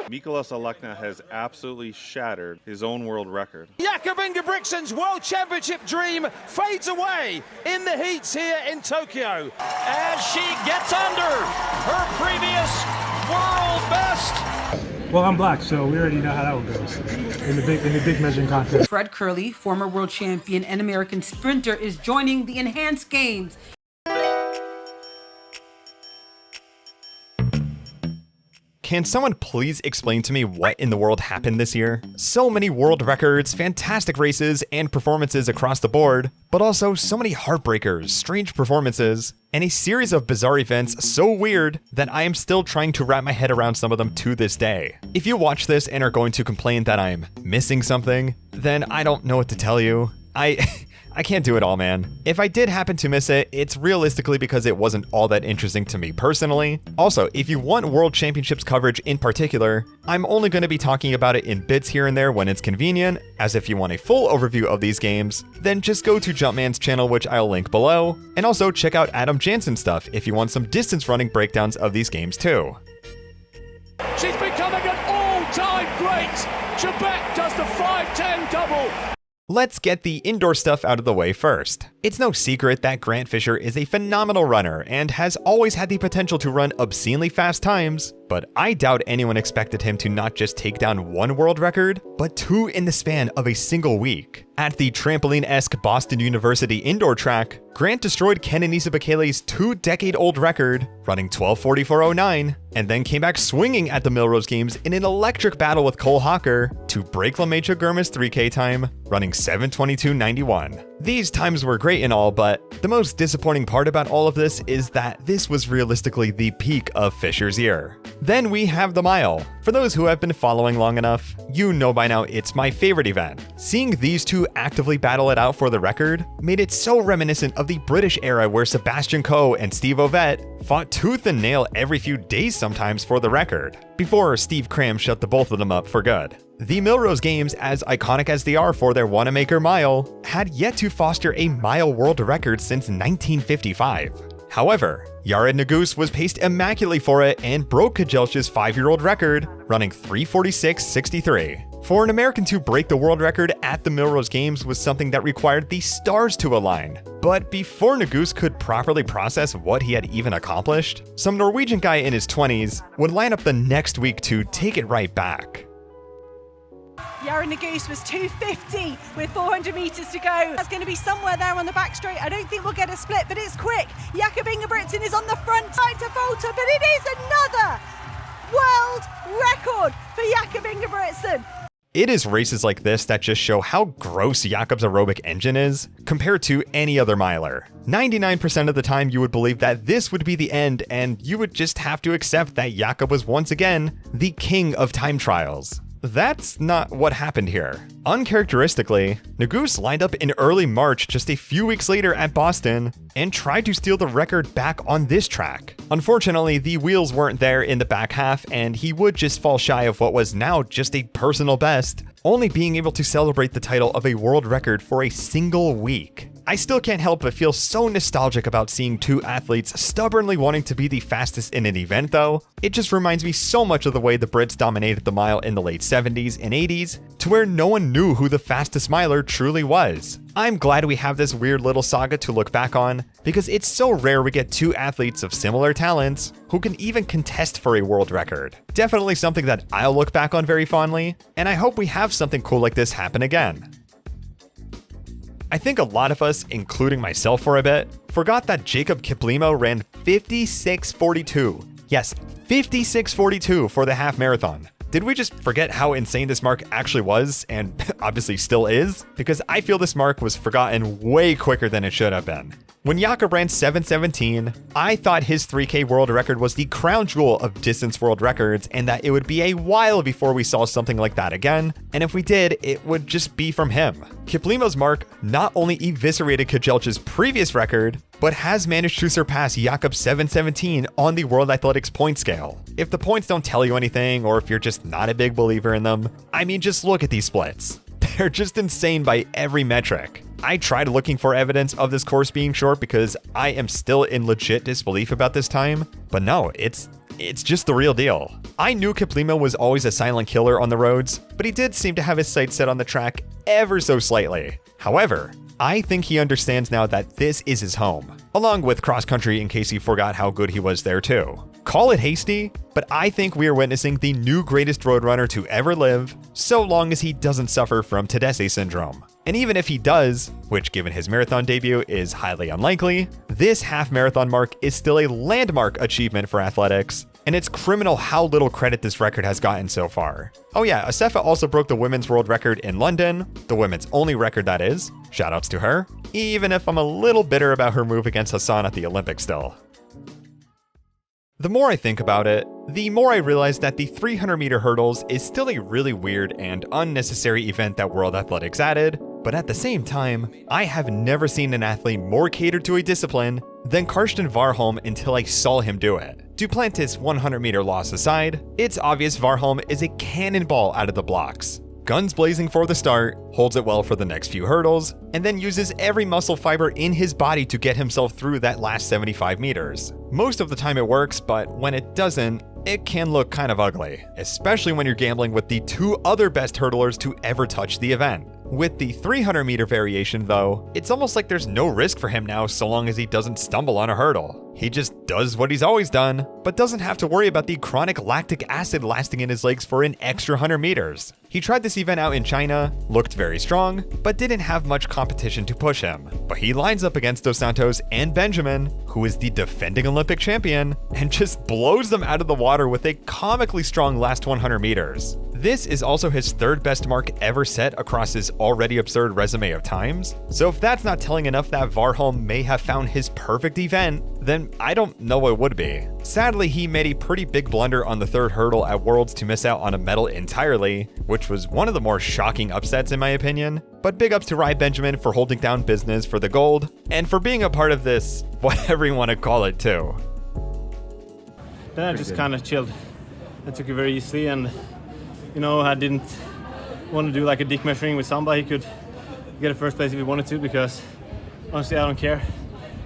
Mikolas Alekna has absolutely shattered his own world record. Jakob Ingebrigtsen's World Championship dream fades away in the heats here in Tokyo. As she gets under her previous world best. Well, I'm black, so we already know how that one goes in the big measuring contest. Fred Curley, former world champion and American sprinter, is joining the Enhanced Games. Can someone please explain to me what in the world happened this year? So many world records, fantastic races, and performances across the board, but also so many heartbreakers, strange performances, and a series of bizarre events so weird that I am still trying to wrap my head around some of them to this day. If you watch this and are going to complain that I'm missing something, then I don't know what to tell you. I can't do it all, man. If I did happen to miss it, it's realistically because it wasn't all that interesting to me personally. Also, if you want World Championships coverage in particular, I'm only going to be talking about it in bits here and there when it's convenient, as if you want a full overview of these games, then just go to Jumpman's channel, which I'll link below, and also check out Adam Jansen's stuff if you want some distance running breakdowns of these games too. She's becoming an all-time great. Trebek does the 5-10 double. Let's get the indoor stuff out of the way first. It's no secret that Grant Fisher is a phenomenal runner and has always had the potential to run obscenely fast times, but I doubt anyone expected him to not just take down one world record, but two in the span of a single week. At the trampoline-esque Boston University indoor track, Grant destroyed Kenenisa Bekele's 2-decade-old record, running 12:44.09, and then came back swinging at the Millrose Games in an electric battle with Cole Hawker to break LaMecha Gurma's 3K time, running 7:22.91. These times were great and all, but the most disappointing part about all of this is that this was realistically the peak of Fisher's year. Then we have the mile. For those who have been following long enough, you know by now it's my favorite event. Seeing these two actively battle it out for the record made it so reminiscent of the British era where Sebastian Coe and Steve Ovett fought tooth and nail every few days sometimes for the record, before Steve Cram shut the both of them up for good. The Millrose Games, as iconic as they are for their Wanamaker mile, had yet to foster a mile world record since 1955. However, Yared Nuguse was paced immaculately for it and broke Kejelcha's 5-year-old record, running 3:46.63. For an American to break the world record at the Millrose Games was something that required the stars to align. But before Nuguse could properly process what he had even accomplished, some Norwegian guy in his 20s would line up the next week to take it right back. Yared Nuguse was 2:50 with 400 metres to go. That's going to be somewhere there on the back straight. I don't think we'll get a split, but it's quick. Jakob Ingebrigtsen is on the front side to falter, but it is another world record for Jakob Ingebrigtsen. It is races like this that just show how gross Jakob's aerobic engine is compared to any other miler. 99% of the time you would believe that this would be the end and you would just have to accept that Jakob was once again the king of time trials. That's not what happened here. Uncharacteristically, Nuguse lined up in early March just a few weeks later at Boston and tried to steal the record back on this track. Unfortunately, the wheels weren't there in the back half and he would just fall shy of what was now just a personal best, only being able to celebrate the title of a world record for a single week. I still can't help but feel so nostalgic about seeing two athletes stubbornly wanting to be the fastest in an event though. It just reminds me so much of the way the Brits dominated the mile in the late 70s and 80s, to where no one knew who the fastest miler truly was. I'm glad we have this weird little saga to look back on, because it's so rare we get two athletes of similar talents who can even contest for a world record. Definitely something that I'll look back on very fondly, and I hope we have something cool like this happen again. I think a lot of us, including myself for a bit, forgot that Jacob Kiplimo ran 56:42. Yes, 56:42 for the half marathon. Did we just forget how insane this mark actually was, and obviously still is? Because I feel this mark was forgotten way quicker than it should have been. When Jakob ran 7:17, I thought his 3K world record was the crown jewel of distance world records and that it would be a while before we saw something like that again, and if we did, it would just be from him. Kiplimo's mark not only eviscerated Kejelcha's previous record, but has managed to surpass Jakob's 7:17 on the World Athletics point scale. If the points don't tell you anything, or if you're just not a big believer in them, I mean, just look at these splits. They're just insane by every metric. I tried looking for evidence of this course being short because I am still in legit disbelief about this time, but no, it's it's just the real deal. I knew Kiplimo was always a silent killer on the roads, but he did seem to have his sights set on the track ever so slightly. However, I think he understands now that this is his home, along with cross country in case he forgot how good he was there too. Call it hasty, but I think we are witnessing the new greatest roadrunner to ever live, so long as he doesn't suffer from Tedeschi syndrome. And even if he does, which given his marathon debut is highly unlikely, this half marathon mark is still a landmark achievement for athletics, and it's criminal how little credit this record has gotten so far. Oh yeah, Asefa also broke the women's world record in London, the women's only record that is. Shoutouts to her, even if I'm a little bitter about her move against Hassan at the Olympics still. The more I think about it, the more I realize that the 300-meter hurdles is still a really weird and unnecessary event that World Athletics added, but at the same time, I have never seen an athlete more catered to a discipline than Karsten Warholm until I saw him do it. Duplantis' 100-meter loss aside, it's obvious Warholm is a cannonball out of the blocks. Guns blazing for the start, holds it well for the next few hurdles, and then uses every muscle fiber in his body to get himself through that last 75 meters. Most of the time it works, but when it doesn't, it can look kind of ugly, especially when you're gambling with the two other best hurdlers to ever touch the event. With the 300-meter variation though, it's almost like there's no risk for him now so long as he doesn't stumble on a hurdle. He just does what he's always done, but doesn't have to worry about the chronic lactic acid lasting in his legs for an extra 100 meters. He tried this event out in China, looked very strong, but didn't have much competition to push him. But he lines up against Dos Santos and Benjamin, who is the defending Olympic champion, and just blows them out of the water with a comically strong last 100 meters. This is also his third best mark ever set across his already absurd resume of times. So if that's not telling enough that Warholm may have found his perfect event, then I don't know what would be. Sadly, he made a pretty big blunder on the third hurdle at Worlds to miss out on a medal entirely, which was one of the more shocking upsets in my opinion. But big ups to Rai Benjamin for holding down business for the gold, and for being a part of this, whatever you want to call it too. Then I just kind of chilled. I took it very easily, and you know, I didn't want to do like a dick measuring with Samba. He could get a first place if he wanted to, because honestly I don't care.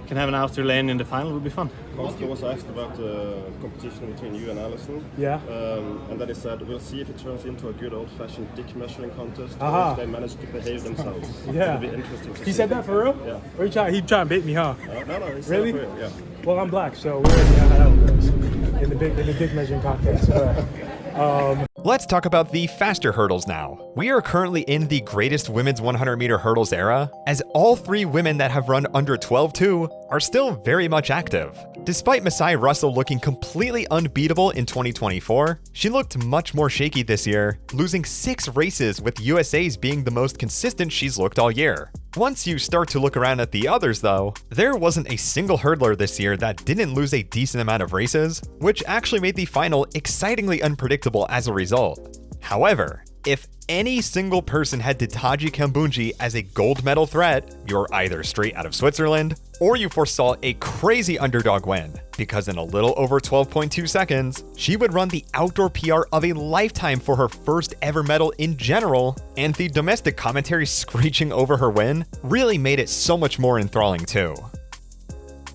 Can have an outer lane in the final, would be fun. Carsten was asked about the competition between you and Allison. Yeah. And then he said, we'll see if it turns into a good old-fashioned dick measuring contest, Aha. or if they manage to behave themselves. Yeah. It'll be interesting to He see. said that for real? Yeah. Or he trying to bait me, huh? No, he said Really? that for real, yeah. Well, I'm black, so we already know how that goes in the big measuring contest. But, Let's talk about the faster hurdles now. We are currently in the greatest women's 100-meter hurdles era, as all three women that have run under 12.2 are still very much active. Despite Masai Russell looking completely unbeatable in 2024, she looked much more shaky this year, losing 6 races with USA's being the most consistent she's looked all year. Once you start to look around at the others though, there wasn't a single hurdler this year that didn't lose a decent amount of races, which actually made the final excitingly unpredictable as a result. However, if any single person had Ditaji Kambunji as a gold medal threat, you're either straight out of Switzerland, or you foresaw a crazy underdog win, because in a little over 12.2 seconds, she would run the outdoor PR of a lifetime for her first ever medal in general, and the domestic commentary screeching over her win really made it so much more enthralling too.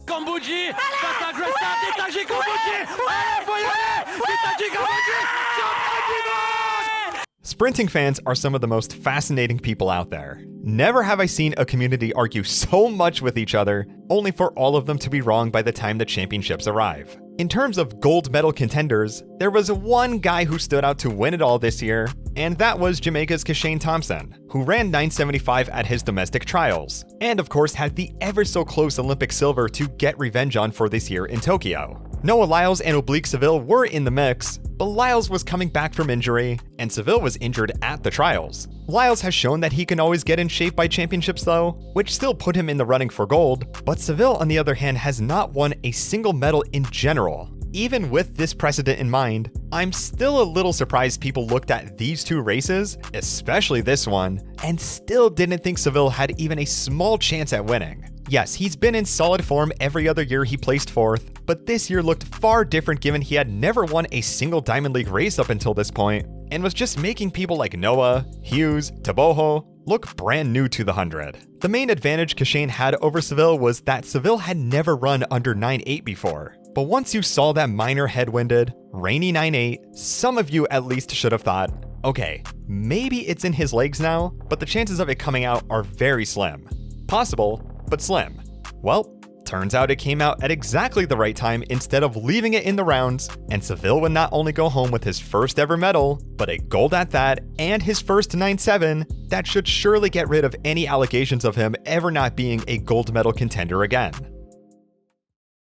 Kambunji, face à Gresta, Ditaji Kambunji, allez, faut y aller, Ditaji Kambunji, champion du monde! Sprinting fans are some of the most fascinating people out there. Never have I seen a community argue so much with each other, only for all of them to be wrong by the time the championships arrive. In terms of gold medal contenders, there was one guy who stood out to win it all this year, and that was Jamaica's Kashane Thompson, who ran 9:75 at his domestic trials, and of course had the ever so close Olympic silver to get revenge on for this year in Tokyo. Noah Lyles and Oblique Seville were in the mix, but Lyles was coming back from injury, and Seville was injured at the trials. Lyles has shown that he can always get in shape by championships though, which still put him in the running for gold, but Seville on the other hand has not won a single medal in general. Even with this precedent in mind, I'm still a little surprised people looked at these two races, especially this one, and still didn't think Seville had even a small chance at winning. Yes, he's been in solid form every other year he placed fourth, but this year looked far different given he had never won a single Diamond League race up until this point, and was just making people like Noah, Hughes, Taboho, look brand new to the 100. The main advantage Kashane had over Seville was that Seville had never run under 9.8 before. But once you saw that minor headwinded, rainy 9.8, some of you at least should have thought, okay, maybe it's in his legs now, but the chances of it coming out are very slim. Possible, but slim. Well, turns out it came out at exactly the right time instead of leaving it in the rounds, and Seville would not only go home with his first ever medal, but a gold at that, and his first 9.7 that should surely get rid of any allegations of him ever not being a gold medal contender again.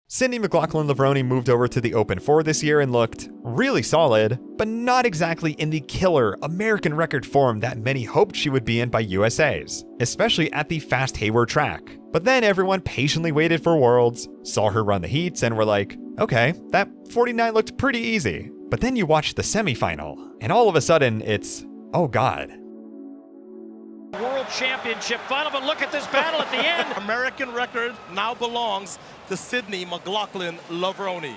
Cindy McLaughlin-Levrone moved over to the Open 4 this year and looked really solid, but not exactly in the killer American record form that many hoped she would be in by USA's, especially at the fast Hayward track. But then everyone patiently waited for Worlds, saw her run the heats, and were like, okay, that 49 looked pretty easy. But then you watch the semifinal, and all of a sudden it's, oh god. World Championship final, but look at this battle at the end. American record now belongs to Cindy McLaughlin-Levrone.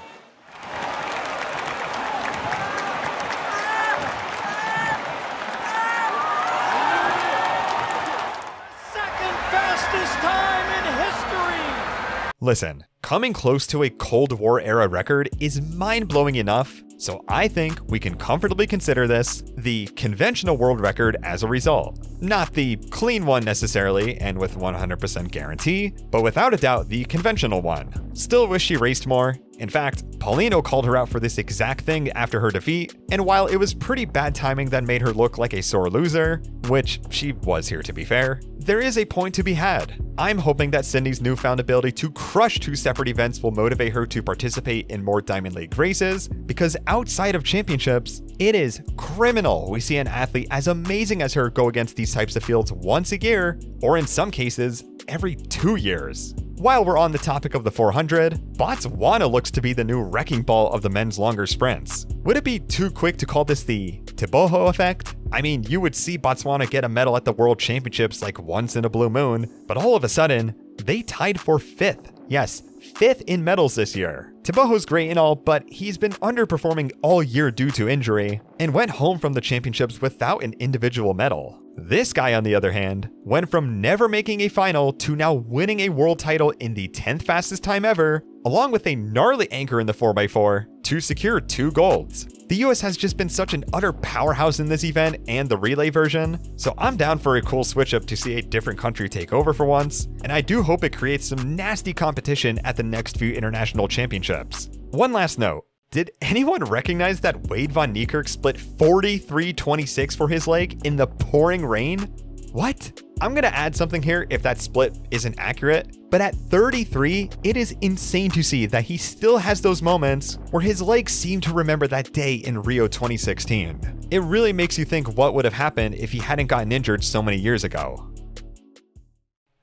Second fastest time in history. Listen, coming close to a Cold War era record is mind-blowing enough, so I think we can comfortably consider this the conventional world record as a result. Not the clean one necessarily, and with 100% guarantee, but without a doubt the conventional one. Still wish she raced more. In fact, Paulino called her out for this exact thing after her defeat, and while it was pretty bad timing that made her look like a sore loser, which she was here to be fair, there is a point to be had. I'm hoping that Cindy's newfound ability to crush two separate events will motivate her to participate in more Diamond League races, because outside of championships, it is criminal we see an athlete as amazing as her go against these types of fields once a year, or in some cases, every 2 years. While we're on the topic of the 400, Botswana looks to be the new wrecking ball of the men's longer sprints. Would it be too quick to call this the Teboho effect? I mean, you would see Botswana get a medal at the World Championships like once in a blue moon, but all of a sudden, they tied for 5th. Yes, 5th in medals this year. Teboho's great and all, but he's been underperforming all year due to injury, and went home from the championships without an individual medal. This guy, on the other hand, went from never making a final to now winning a world title in the 10th fastest time ever, along with a gnarly anchor in the 4x4 to secure 2 golds. The US has just been such an utter powerhouse in this event and the relay version, so I'm down for a cool switch up to see a different country take over for once, and I do hope it creates some nasty competition at the next few international championships. One last note. Did anyone recognize that Wade van Niekerk split 43.26 for his leg in the pouring rain? What? I'm gonna add something here if that split isn't accurate, but at 33, it is insane to see that he still has those moments where his legs seem to remember that day in Rio 2016. It really makes you think what would have happened if he hadn't gotten injured so many years ago.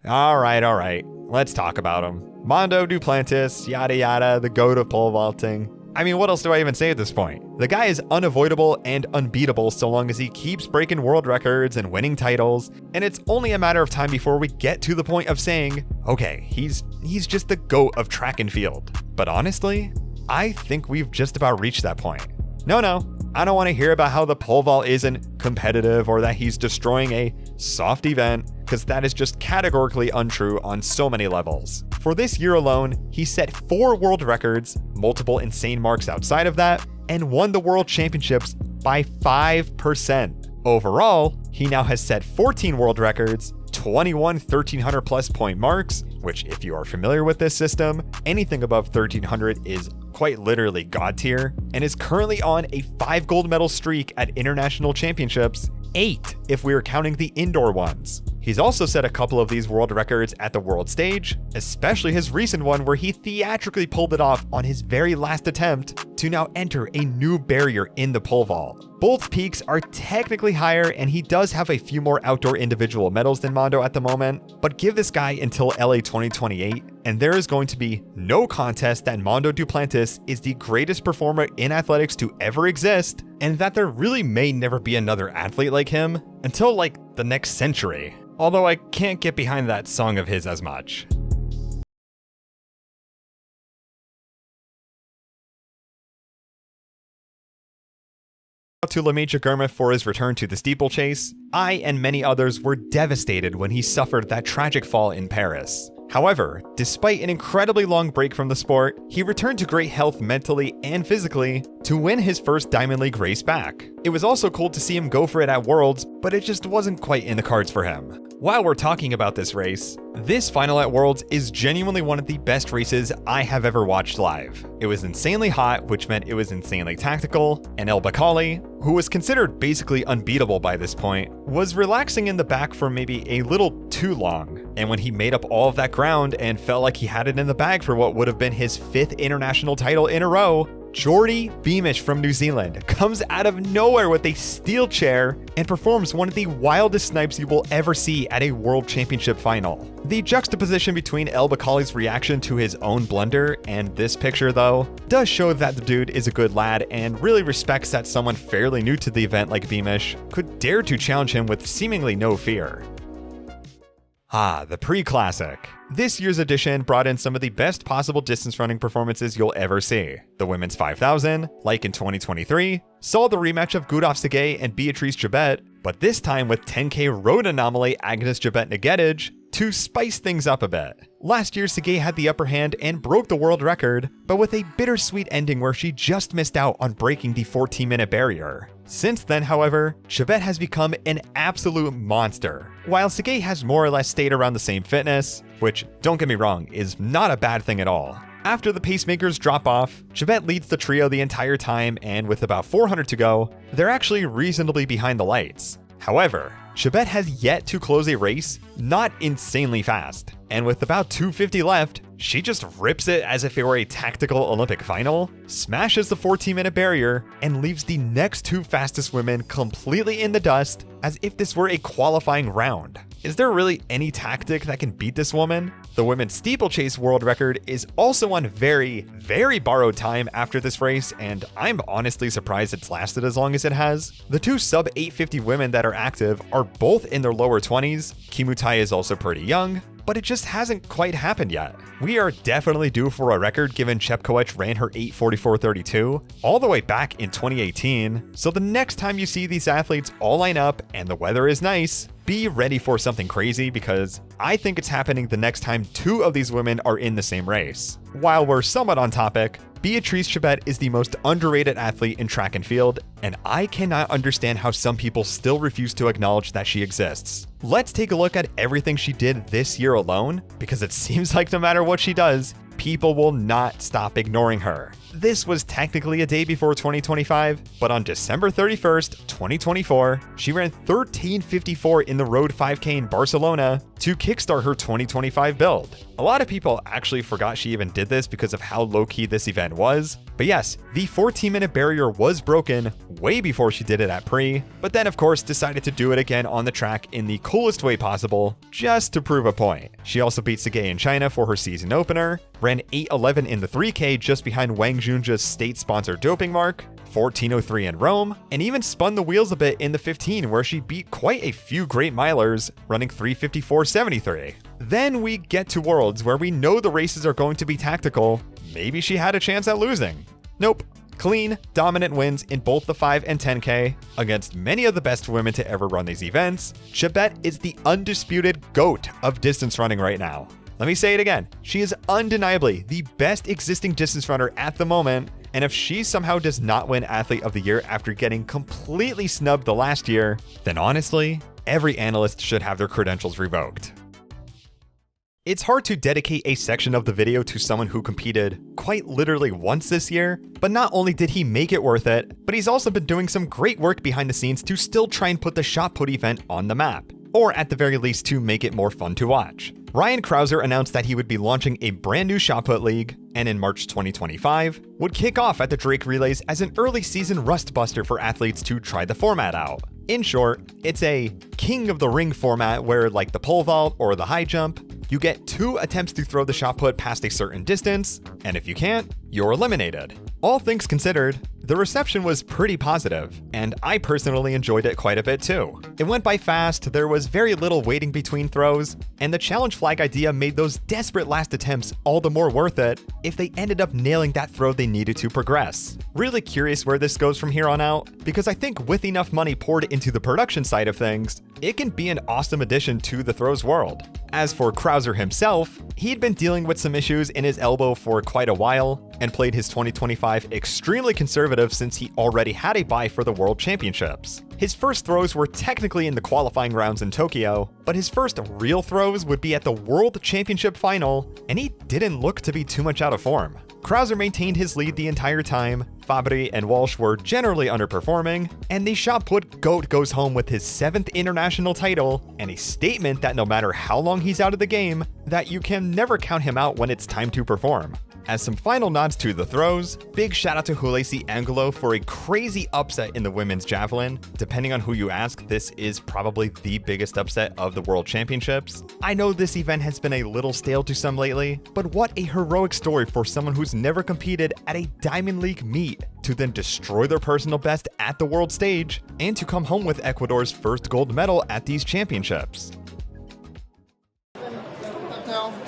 Alright, let's talk about him. Mondo Duplantis, yada yada, the goat of pole vaulting. I mean, what else do I even say at this point? The guy is unavoidable and unbeatable so long as he keeps breaking world records and winning titles, and it's only a matter of time before we get to the point of saying, okay, he's just the GOAT of track and field. But honestly, I think we've just about reached that point. No, I don't want to hear about how the pole vault isn't competitive or that he's destroying a soft event, because that is just categorically untrue on so many levels. For this year alone, he set 4 world records, multiple insane marks outside of that, and won the world championships by 5%. Overall, he now has set 14 world records, 21 1300 plus point marks, which if you are familiar with this system, anything above 1300 is quite literally god tier, and is currently on a 5 gold medal streak at international championships, 8 if we are counting the indoor ones. He's also set a couple of these world records at the world stage, especially his recent one where he theatrically pulled it off on his very last attempt to now enter a new barrier in the pole vault. Bolt's peaks are technically higher, and he does have a few more outdoor individual medals than Mondo at the moment, but give this guy until LA 2028, and there is going to be no contest that Mondo Duplantis is the greatest performer in athletics to ever exist, and that there really may never be another athlete like him until like the next century. Although I can't get behind that song of his as much. To Lamit Jagerma for his return to the steeplechase, I and many others were devastated when he suffered that tragic fall in Paris. However, despite an incredibly long break from the sport, he returned to great health mentally and physically to win his first Diamond League race back. It was also cool to see him go for it at Worlds, but it just wasn't quite in the cards for him. While we're talking about this race, this final at Worlds is genuinely one of the best races I have ever watched live. It was insanely hot, which meant it was insanely tactical, and El Bakkali, who was considered basically unbeatable by this point, was relaxing in the back for maybe a little too long. And when he made up all of that ground and felt like he had it in the bag for what would have been his 5th international title in a row, Jordy Beamish from New Zealand comes out of nowhere with a steel chair and performs one of the wildest snipes you will ever see at a World Championship final. The juxtaposition between El Bakkali's reaction to his own blunder and this picture, though, does show that the dude is a good lad and really respects that someone fairly new to the event like Beamish could dare to challenge him with seemingly no fear. The pre-classic. This year's edition brought in some of the best possible distance running performances you'll ever see. The women's 5,000, like in 2023, saw the rematch of Gudaf Segay and Beatrice Jabet, but this time with 10K road anomaly Agnes Jabet-Negedij to spice things up a bit. Last year, Segay had the upper hand and broke the world record, but with a bittersweet ending where she just missed out on breaking the 14-minute barrier. Since then, however, Jabet has become an absolute monster, while Segay has more or less stayed around the same fitness, which, don't get me wrong, is not a bad thing at all. After the pacemakers drop off, Jabet leads the trio the entire time, and with about 400 to go, they're actually reasonably behind the lights. However, Jabet has yet to close a race not insanely fast, and with about 250 left, she just rips it as if it were a tactical Olympic final, smashes the 14-minute barrier, and leaves the next 2 fastest women completely in the dust as if this were a qualifying round. Is there really any tactic that can beat this woman? The women's steeplechase world record is also on very, very borrowed time after this race, and I'm honestly surprised it's lasted as long as it has. The 2 sub 850 women that are active are both in their lower 20s. Kimutai is also pretty young, but it just hasn't quite happened yet. We are definitely due for a record given Chepkoech ran her 8:44.32 all the way back in 2018, so the next time you see these athletes all line up and the weather is nice, be ready for something crazy because I think it's happening the next time 2 of these women are in the same race. While we're somewhat on topic, Beatrice Jabet is the most underrated athlete in track and field, and I cannot understand how some people still refuse to acknowledge that she exists. Let's take a look at everything she did this year alone, because it seems like no matter what she does, people will not stop ignoring her. This was technically a day before 2025, but on December 31st, 2024, she ran 13:54 in the Road 5K in Barcelona to kickstart her 2025 build. A lot of people actually forgot she even did this because of how low-key this event was, but yes, the 14-minute barrier was broken way before she did it at pre, but then of course decided to do it again on the track in the coolest way possible, just to prove a point. She also beat Segay in China for her season opener, ran 8:11 in the 3K just behind Wang Junja's state-sponsored doping mark, 14:03 in Rome, and even spun the wheels a bit in the 15 where she beat quite a few great milers, running 3:54.73. Then we get to Worlds where we know the races are going to be tactical. Maybe she had a chance at losing. Nope. Clean, dominant wins in both the 5 and 10K against many of the best women to ever run these events. Jabet is the undisputed GOAT of distance running right now. Let me say it again. She is undeniably the best existing distance runner at the moment, and if she somehow does not win Athlete of the Year after getting completely snubbed the last year, then honestly, every analyst should have their credentials revoked. It's hard to dedicate a section of the video to someone who competed quite literally once this year, but not only did he make it worth it, but he's also been doing some great work behind the scenes to still try and put the shot put event on the map, or at the very least to make it more fun to watch. Ryan Krauser announced that he would be launching a brand new shot put league, and in March 2025, would kick off at the Drake Relays as an early season rust buster for athletes to try the format out. In short, it's a King of the Ring format where, like the pole vault or the high jump, you get 2 attempts to throw the shot put past a certain distance, and if you can't, you're eliminated. All things considered, The reception was pretty positive, and I personally enjoyed it quite a bit too. It went by fast, there was very little waiting between throws, and the challenge flag idea made those desperate last attempts all the more worth it if they ended up nailing that throw they needed to progress. Really curious where this goes from here on out, because I think with enough money poured into the production side of things, it can be an awesome addition to the throws world. As for Krauser himself, he'd been dealing with some issues in his elbow for quite a while, and played his 2025 extremely conservative since he already had a bye for the World Championships. His first throws were technically in the qualifying rounds in Tokyo, but his first real throws would be at the World Championship final, and he didn't look to be too much out of form. Krauser maintained his lead the entire time, Fabry and Walsh were generally underperforming, and the shot put GOAT goes home with his 7th international title, and a statement that no matter how long he's out of the game, that you can never count him out when it's time to perform. As some final nods to the throws, big shout out to Hulesi Angelo for a crazy upset in the women's javelin. Depending on who you ask, this is probably the biggest upset of the World Championships. I know this event has been a little stale to some lately, but what a heroic story for someone who's never competed at a Diamond League meet to then destroy their personal best at the world stage and to come home with Ecuador's first gold medal at these championships.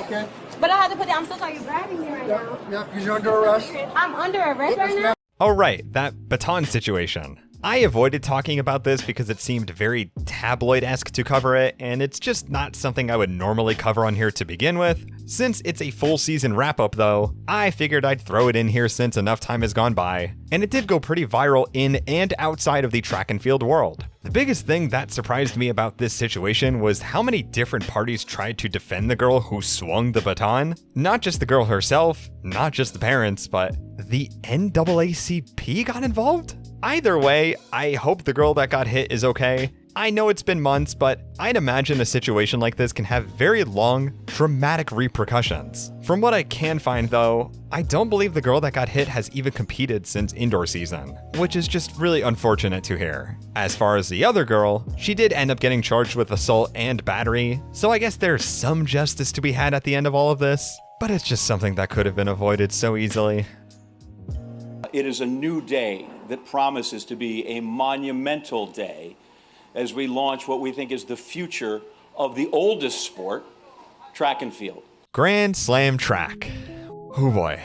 Okay. But I had to put down. I'm so sorry you're grabbing me right now. Yep, because you're under arrest. I'm under arrest right now? Oh right, that baton situation. I avoided talking about this because it seemed very tabloid-esque to cover it, and it's just not something I would normally cover on here to begin with. Since it's a full season wrap-up though, I figured I'd throw it in here since enough time has gone by, and it did go pretty viral in and outside of the track and field world. The biggest thing that surprised me about this situation was how many different parties tried to defend the girl who swung the baton. Not just the girl herself, not just the parents, but the NAACP got involved? Either way, I hope the girl that got hit is okay. I know it's been months, but I'd imagine a situation like this can have very long, dramatic repercussions. From what I can find though, I don't believe the girl that got hit has even competed since indoor season, which is just really unfortunate to hear. As far as the other girl, she did end up getting charged with assault and battery, so I guess there's some justice to be had at the end of all of this, but it's just something that could have been avoided so easily. It is a new day that promises to be a monumental day as we launch what we think is the future of the oldest sport, track and field. Grand Slam track. Oh boy.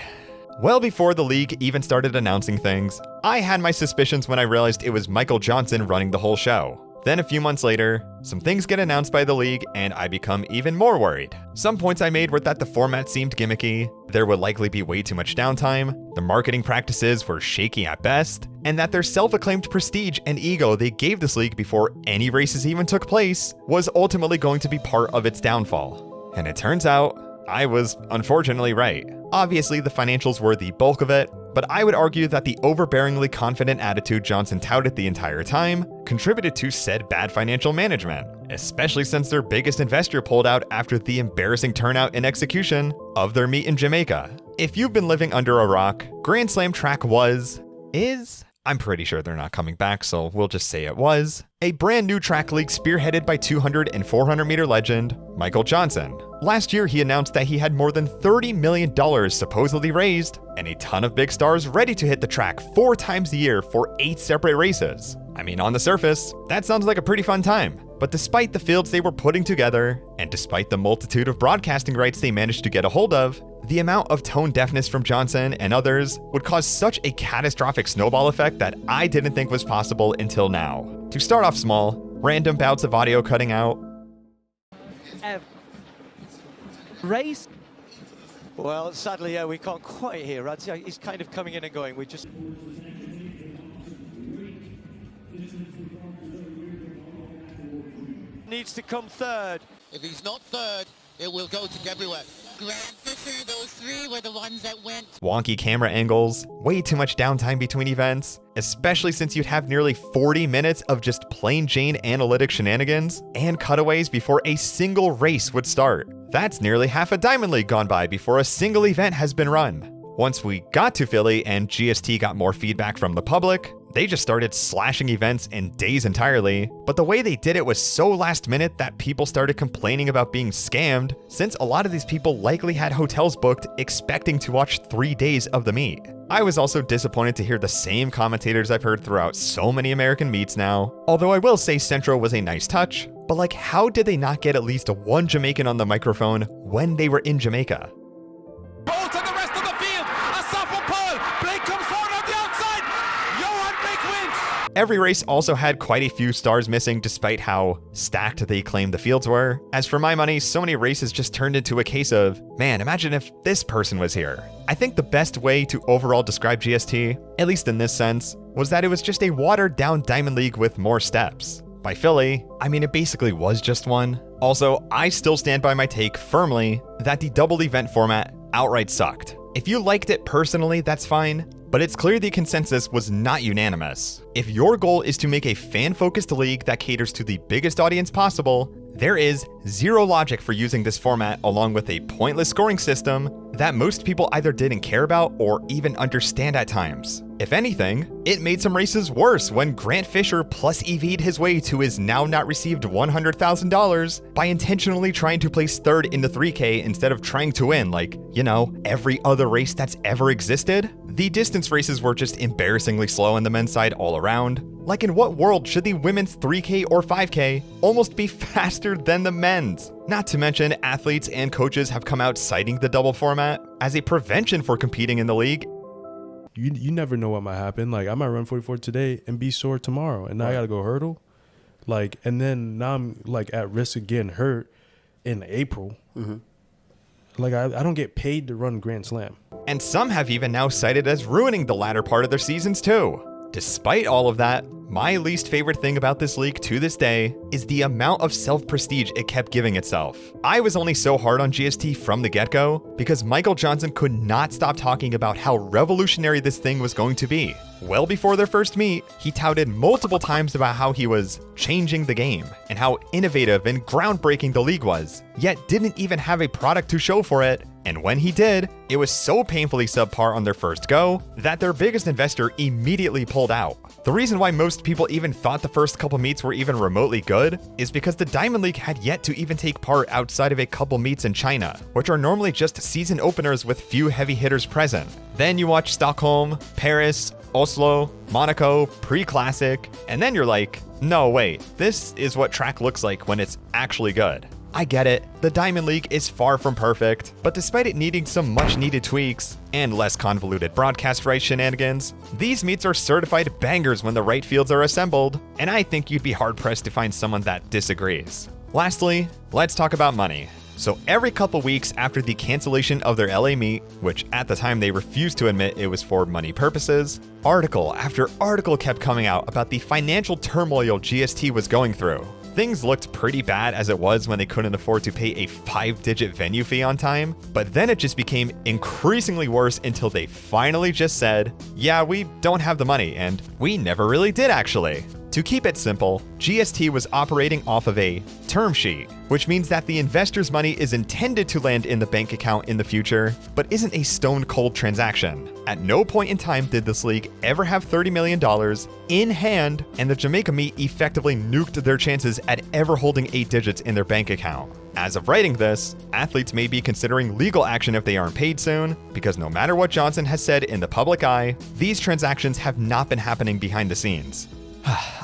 Well before the league even started announcing things, I had my suspicions when I realized it was Michael Johnson running the whole show. Then a few months later, some things get announced by the league and I become even more worried. Some points I made were that the format seemed gimmicky, there would likely be way too much downtime, the marketing practices were shaky at best, and that their self-acclaimed prestige and ego they gave this league before any races even took place was ultimately going to be part of its downfall. And it turns out, I was unfortunately right. Obviously, the financials were the bulk of it, but I would argue that the overbearingly confident attitude Johnson touted the entire time contributed to said bad financial management, especially since their biggest investor pulled out after the embarrassing turnout and execution of their meet in Jamaica. If you've been living under a rock, Grand Slam track I'm pretty sure they're not coming back, so we'll just say it was a brand new track league spearheaded by 200 and 400 meter legend Michael Johnson. Last year, he announced that he had more than $30 million supposedly raised and a ton of big stars ready to hit the track 4 times a year for 8 separate races. I mean, on the surface, that sounds like a pretty fun time. But despite the fields they were putting together, and despite the multitude of broadcasting rights they managed to get a hold of, the amount of tone deafness from Johnson and others would cause such a catastrophic snowball effect that I didn't think was possible until now. To start off small, random bouts of audio cutting out. Race? Well, sadly, yeah, we can't quite hear. He's kind of coming in and going. We just... needs to come third. If he's not third, it will go to Gabriel. Grant Fisher, those 3 were the ones that went. Wonky camera angles, way too much downtime between events, especially since you'd have nearly 40 minutes of just plain Jane analytic shenanigans and cutaways before a single race would start. That's nearly half a Diamond League gone by before a single event has been run. Once we got to Philly and GST got more feedback from the public, They just started slashing events and days entirely, but the way they did it was so last minute that people started complaining about being scammed, since a lot of these people likely had hotels booked expecting to watch 3 days of the meet. I was also disappointed to hear the same commentators I've heard throughout so many American meets now, although I will say Centro was a nice touch, but like, how did they not get at least one Jamaican on the microphone when they were in Jamaica? Bolt and the rest of the field. A stop from Paul. Blake comes forward on the outside. Johan Blake wins. Every race also had quite a few stars missing despite how stacked they claimed the fields were. As for my money, so many races just turned into a case of, man, imagine if this person was here. I think the best way to overall describe GST, at least in this sense, was that it was just a watered down Diamond League with more steps. By Philly, I mean it basically was just one. Also, I still stand by my take firmly that the double event format outright sucked. If you liked it personally, that's fine, but it's clear the consensus was not unanimous. If your goal is to make a fan-focused league that caters to the biggest audience possible, there is zero logic for using this format along with a pointless scoring system that most people either didn't care about or even understand at times. If anything, it made some races worse when Grant Fisher plus EV'd his way to his now not received $100,000 by intentionally trying to place third in the 3K instead of trying to win like, you know, every other race that's ever existed. The distance races were just embarrassingly slow on the men's side all around. Like, in what world should the women's 3K or 5K almost be faster than the men's? Not to mention, athletes and coaches have come out citing the double format as a prevention for competing in the league. You never know what might happen. Like, I might run 44 today and be sore tomorrow, and now I gotta go hurdle. Like, and then now I'm like at risk of getting hurt in April. Like, I don't get paid to run Grand Slam. And some have even now cited as ruining the latter part of their seasons too. Despite all of that, my least favorite thing about this league to this day is the amount of self-prestige it kept giving itself. I was only so hard on GST from the get-go because Michael Johnson could not stop talking about how revolutionary this thing was going to be. Well before their first meet, he touted multiple times about how he was changing the game and how innovative and groundbreaking the league was, yet didn't even have a product to show for it. And when he did, it was so painfully subpar on their first go that their biggest investor immediately pulled out. The reason why most people even thought the first couple meets were even remotely good is because the Diamond League had yet to even take part outside of a couple meets in China, which are normally just season openers with few heavy hitters present. Then you watch Stockholm, Paris, Oslo, Monaco, pre-classic, and then you're like, no wait, this is what track looks like when it's actually good. I get it, the Diamond League is far from perfect, but despite it needing some much needed tweaks and less convoluted broadcast rights shenanigans, these meets are certified bangers when the right fields are assembled, and I think you'd be hard pressed to find someone that disagrees. Lastly, let's talk about money. So every couple weeks after the cancellation of their LA meet, which at the time they refused to admit it was for money purposes, article after article kept coming out about the financial turmoil GST was going through. Things looked pretty bad as it was when they couldn't afford to pay a 5-digit venue fee on time, but then it just became increasingly worse until they finally just said, yeah, we don't have the money, and we never really did actually. To keep it simple, GST was operating off of a term sheet, which means that the investor's money is intended to land in the bank account in the future, but isn't a stone-cold transaction. At no point in time did this league ever have $30 million in hand, and the Jamaica meet effectively nuked their chances at ever holding 8 digits in their bank account. As of writing this, athletes may be considering legal action if they aren't paid soon, because no matter what Johnson has said in the public eye, these transactions have not been happening behind the scenes.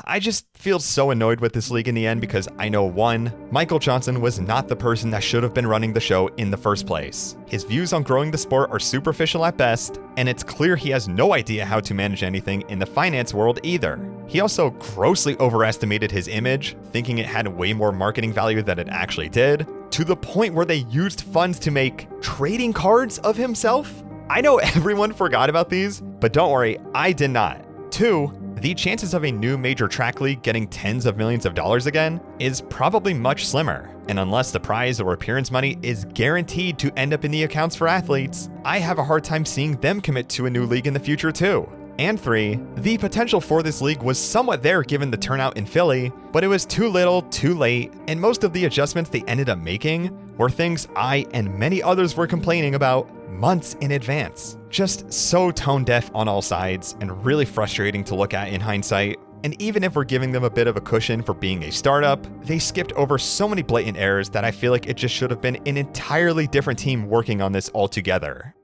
I just feel so annoyed with this league in the end because I know, one, Michael Johnson was not the person that should have been running the show in the first place. His views on growing the sport are superficial at best, and it's clear he has no idea how to manage anything in the finance world either. He also grossly overestimated his image, thinking it had way more marketing value than it actually did, to the point where they used funds to make trading cards of himself. I know everyone forgot about these, but don't worry, I did not. 2, the chances of a new major track league getting tens of millions of dollars again is probably much slimmer. And unless the prize or appearance money is guaranteed to end up in the accounts for athletes, I have a hard time seeing them commit to a new league in the future too. And 3, the potential for this league was somewhat there given the turnout in Philly, but it was too little, too late, and most of the adjustments they ended up making were things I and many others were complaining about months in advance. Just so tone deaf on all sides and really frustrating to look at in hindsight. And even if we're giving them a bit of a cushion for being a startup, they skipped over so many blatant errors that I feel like it just should have been an entirely different team working on this altogether.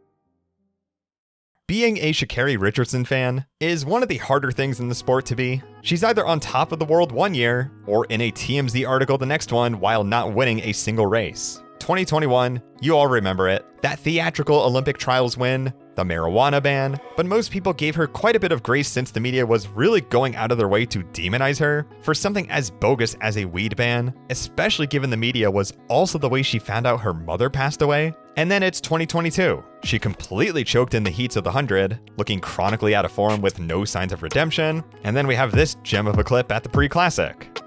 Being a Sha'carri Richardson fan is one of the harder things in the sport to be. She's either on top of the world one year, or in a TMZ article the next one while not winning a single race. 2021, you all remember it, that theatrical Olympic trials win, the marijuana ban, but most people gave her quite a bit of grace since the media was really going out of their way to demonize her for something as bogus as a weed ban, especially given the media was also the way she found out her mother passed away. And then it's 2022. She completely choked in the heats of the 100, looking chronically out of form with no signs of redemption, and then we have this gem of a clip at the pre-classic.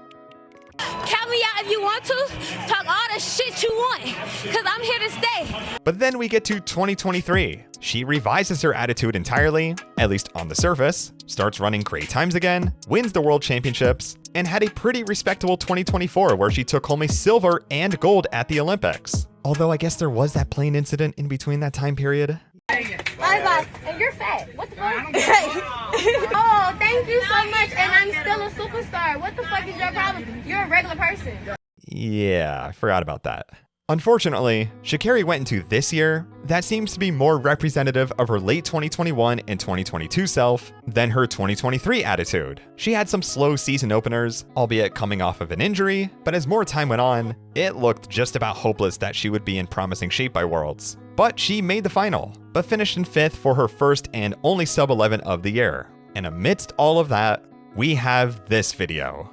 Count me out if you want to. Talk all the shit you want, because I'm here to stay. But then we get to 2023. She revises her attitude entirely, at least on the surface, starts running great times again, wins the World Championships, and had a pretty respectable 2024 where she took home a silver and gold at the Olympics. Although I guess there was that plane incident in between that time period. Bye bye. And you're fat. What the fuck? Oh, thank you so much. And I'm still a superstar. What the fuck is your problem? You're a regular person. Yeah, I forgot about that. Unfortunately, Sha'carri went into this year that seems to be more representative of her late 2021 and 2022 self than her 2023 attitude. She had some slow season openers, albeit coming off of an injury, but as more time went on, it looked just about hopeless that she would be in promising shape by Worlds. But she made the final, but finished in 5th for her first and only sub-11 of the year. And amidst all of that, we have this video.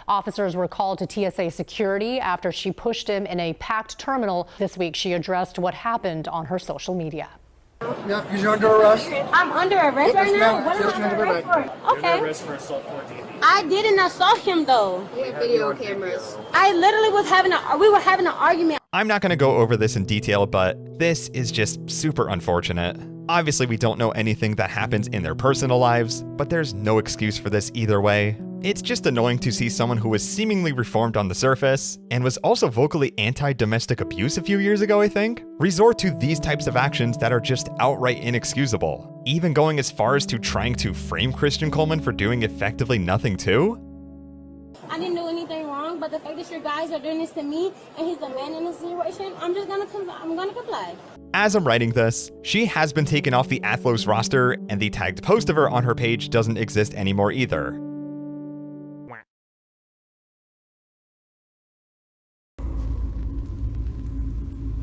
Officers were called to TSA security after she pushed him in a packed terminal. This week, she addressed what happened on her social media. Yeah, you're under arrest. I'm under arrest right now? What am I under arrest for? Okay. Under arrest for assault 14. I didn't assault him though. We have video cameras. I literally we were having an argument. I'm not going to go over this in detail, but this is just super unfortunate. Obviously, we don't know anything that happens in their personal lives, but there's no excuse for this either way. It's just annoying to see someone who was seemingly reformed on the surface, and was also vocally anti-domestic abuse a few years ago, I think, resort to these types of actions that are just outright inexcusable, even going as far as to trying to frame Christian Coleman for doing effectively nothing too. I didn't do anything wrong, but the fact that your guys are doing this to me and he's the man in this situation, I'm gonna comply. As I'm writing this, she has been taken off the Athlos roster, and the tagged post of her on her page doesn't exist anymore either.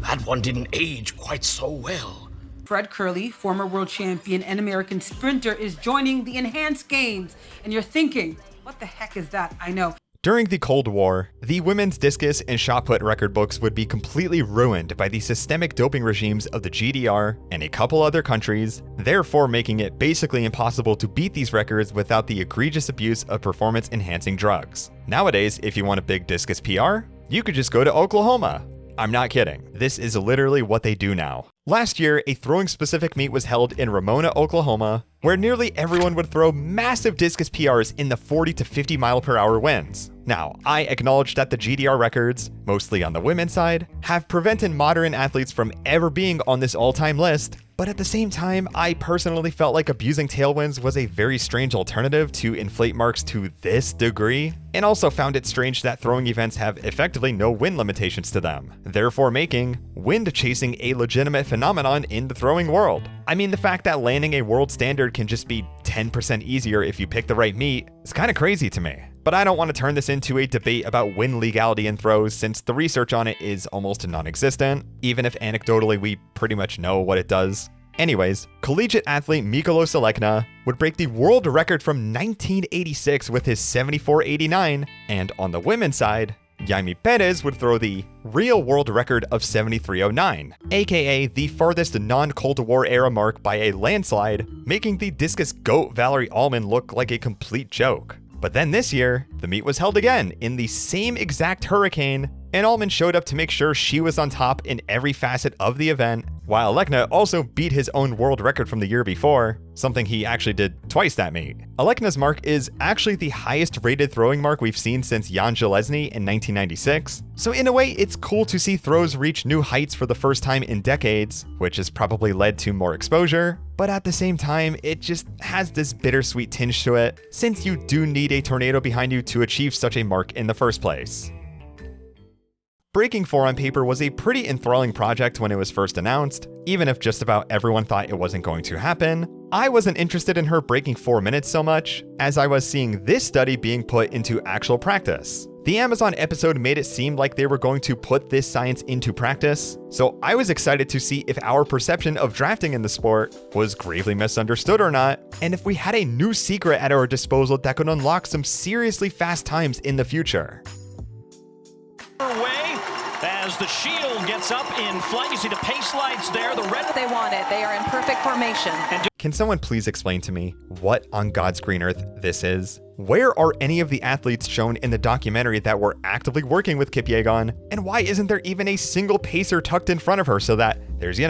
That one didn't age quite so well. Fred Kerley, former world champion and American sprinter, is joining the Enhanced Games. And you're thinking, what the heck is that? I know. During the Cold War, the women's discus and shot put record books would be completely ruined by the systemic doping regimes of the GDR and a couple other countries, therefore making it basically impossible to beat these records without the egregious abuse of performance-enhancing drugs. Nowadays, if you want a big discus PR, you could just go to Oklahoma. I'm not kidding. This is literally what they do now. Last year, a throwing-specific meet was held in Ramona, Oklahoma, where nearly everyone would throw massive discus PRs in the 40 to 50 mile per hour winds. Now, I acknowledge that the GDR records, mostly on the women's side, have prevented modern athletes from ever being on this all-time list, but at the same time, I personally felt like abusing tailwinds was a very strange alternative to inflate marks to this degree, and also found it strange that throwing events have effectively no wind limitations to them, therefore making wind chasing a legitimate phenomenon in the throwing world. I mean, the fact that landing a world standard can just be 10% easier if you pick the right meet is kind of crazy to me. But I don't want to turn this into a debate about wind legality in throws, since the research on it is almost non-existent, even if anecdotally we pretty much know what it does. Anyways, collegiate athlete Mikolos Alekna would break the world record from 1986 with his 74.89, and on the women's side, Jaime Perez would throw the real world record of 73.09, aka the farthest non-Cold War era mark by a landslide, making the discus GOAT Valerie Allman look like a complete joke. But then this year, the meet was held again in the same exact hurricane, and Altman showed up to make sure she was on top in every facet of the event, while Alekna also beat his own world record from the year before, something he actually did twice that meet. Alekna's mark is actually the highest rated throwing mark we've seen since Jan Železny in 1996, so in a way it's cool to see throws reach new heights for the first time in decades, which has probably led to more exposure, but at the same time it just has this bittersweet tinge to it, since you do need a tornado behind you to achieve such a mark in the first place. Breaking 4 on paper was a pretty enthralling project when it was first announced, even if just about everyone thought it wasn't going to happen. I wasn't interested in her breaking 4 minutes so much, as I was seeing this study being put into actual practice. The Amazon episode made it seem like they were going to put this science into practice, so I was excited to see if our perception of drafting in the sport was gravely misunderstood or not, and if we had a new secret at our disposal that could unlock some seriously fast times in the future. As the shield gets up in flight, you see the pace lights there, the red. They want it. They are in perfect formation. Can someone please explain to me what on God's green earth this is? Where are any of the athletes shown in the documentary that were actively working with Kipyegon? And why isn't there even a single pacer tucked in front of her so that there's,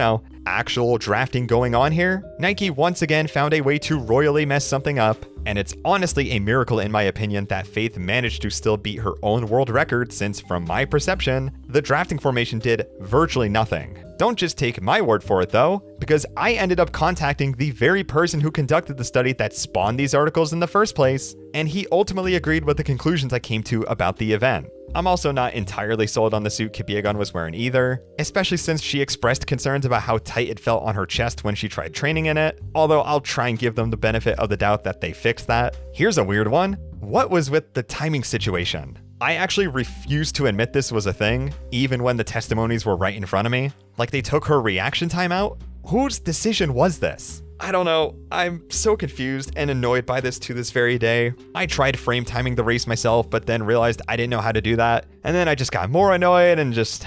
actual drafting going on here? Nike once again found a way to royally mess something up, and it's honestly a miracle in my opinion that Faith managed to still beat her own world record, since from my perception, the drafting formation did virtually nothing. Don't just take my word for it though, because I ended up contacting the very person who conducted the study that spawned these articles in the first place, and he ultimately agreed with the conclusions I came to about the event. I'm also not entirely sold on the suit Kipyegon was wearing either, especially since she expressed concerns about how tight it felt on her chest when she tried training in it, although I'll try and give them the benefit of the doubt that they fixed that. Here's a weird one. What was with the timing situation? I actually refused to admit this was a thing, even when the testimonies were right in front of me. Like they took her reaction time out? Whose decision was this? I don't know. I'm so confused and annoyed by this to this very day. I tried frame timing the race myself, but then realized I didn't know how to do that. And then I just got more annoyed and just...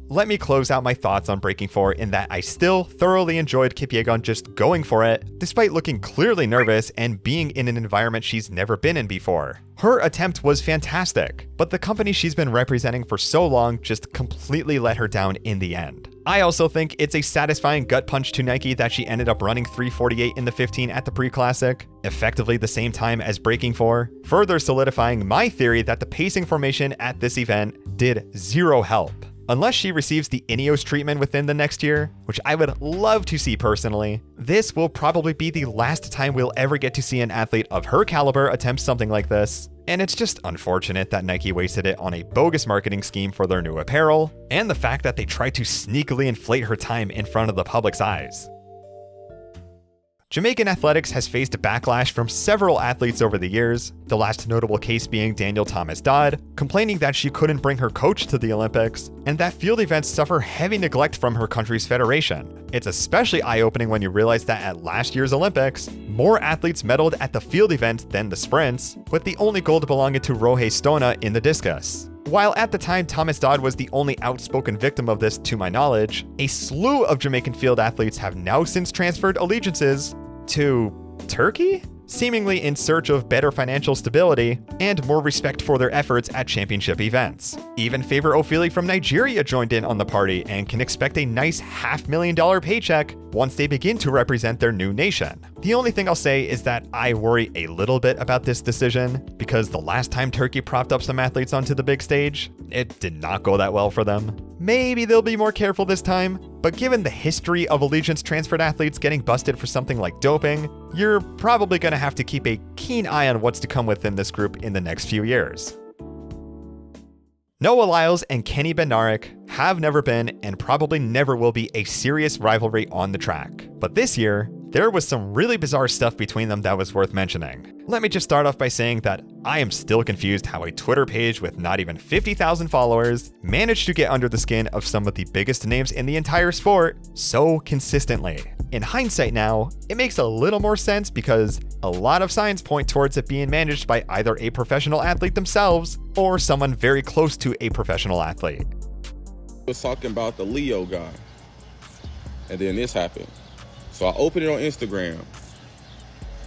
Let me close out my thoughts on Breaking 4 in that I still thoroughly enjoyed Kipyegon just going for it, despite looking clearly nervous and being in an environment she's never been in before. Her attempt was fantastic, but the company she's been representing for so long just completely let her down in the end. I also think it's a satisfying gut punch to Nike that she ended up running 3:48 in the 15 at the pre-classic, effectively the same time as Breaking 4, further solidifying my theory that the pacing formation at this event did zero help. Unless she receives the Ineos treatment within the next year, which I would love to see personally, this will probably be the last time we'll ever get to see an athlete of her caliber attempt something like this. And it's just unfortunate that Nike wasted it on a bogus marketing scheme for their new apparel, and the fact that they tried to sneakily inflate her time in front of the public's eyes. Jamaican athletics has faced backlash from several athletes over the years, the last notable case being Daniel Thomas-Dodd, complaining that she couldn't bring her coach to the Olympics, and that field events suffer heavy neglect from her country's federation. It's especially eye-opening when you realize that at last year's Olympics, more athletes medaled at the field events than the sprints, with the only gold belonging to Rohe Stona in the discus. While at the time Thomas-Dodd was the only outspoken victim of this to my knowledge, a slew of Jamaican field athletes have now since transferred allegiances to Turkey? Seemingly in search of better financial stability and more respect for their efforts at championship events. Even Favour Ofili from Nigeria joined in on the party and can expect a nice $500,000 paycheck once they begin to represent their new nation. The only thing I'll say is that I worry a little bit about this decision, because the last time Turkey propped up some athletes onto the big stage, it did not go that well for them. Maybe they'll be more careful this time, but given the history of allegiance transferred athletes getting busted for something like doping, you're probably going to have to keep a keen eye on what's to come within this group in the next few years. Noah Lyles and Kenny Bednarek have never been and probably never will be a serious rivalry on the track. But this year, there was some really bizarre stuff between them that was worth mentioning. Let me just start off by saying that I am still confused how a Twitter page with not even 50,000 followers managed to get under the skin of some of the biggest names in the entire sport so consistently. In hindsight now, it makes a little more sense because a lot of signs point towards it being managed by either a professional athlete themselves or someone very close to a professional athlete. Was talking about the Leo guy, and then this happened. So I opened it on Instagram,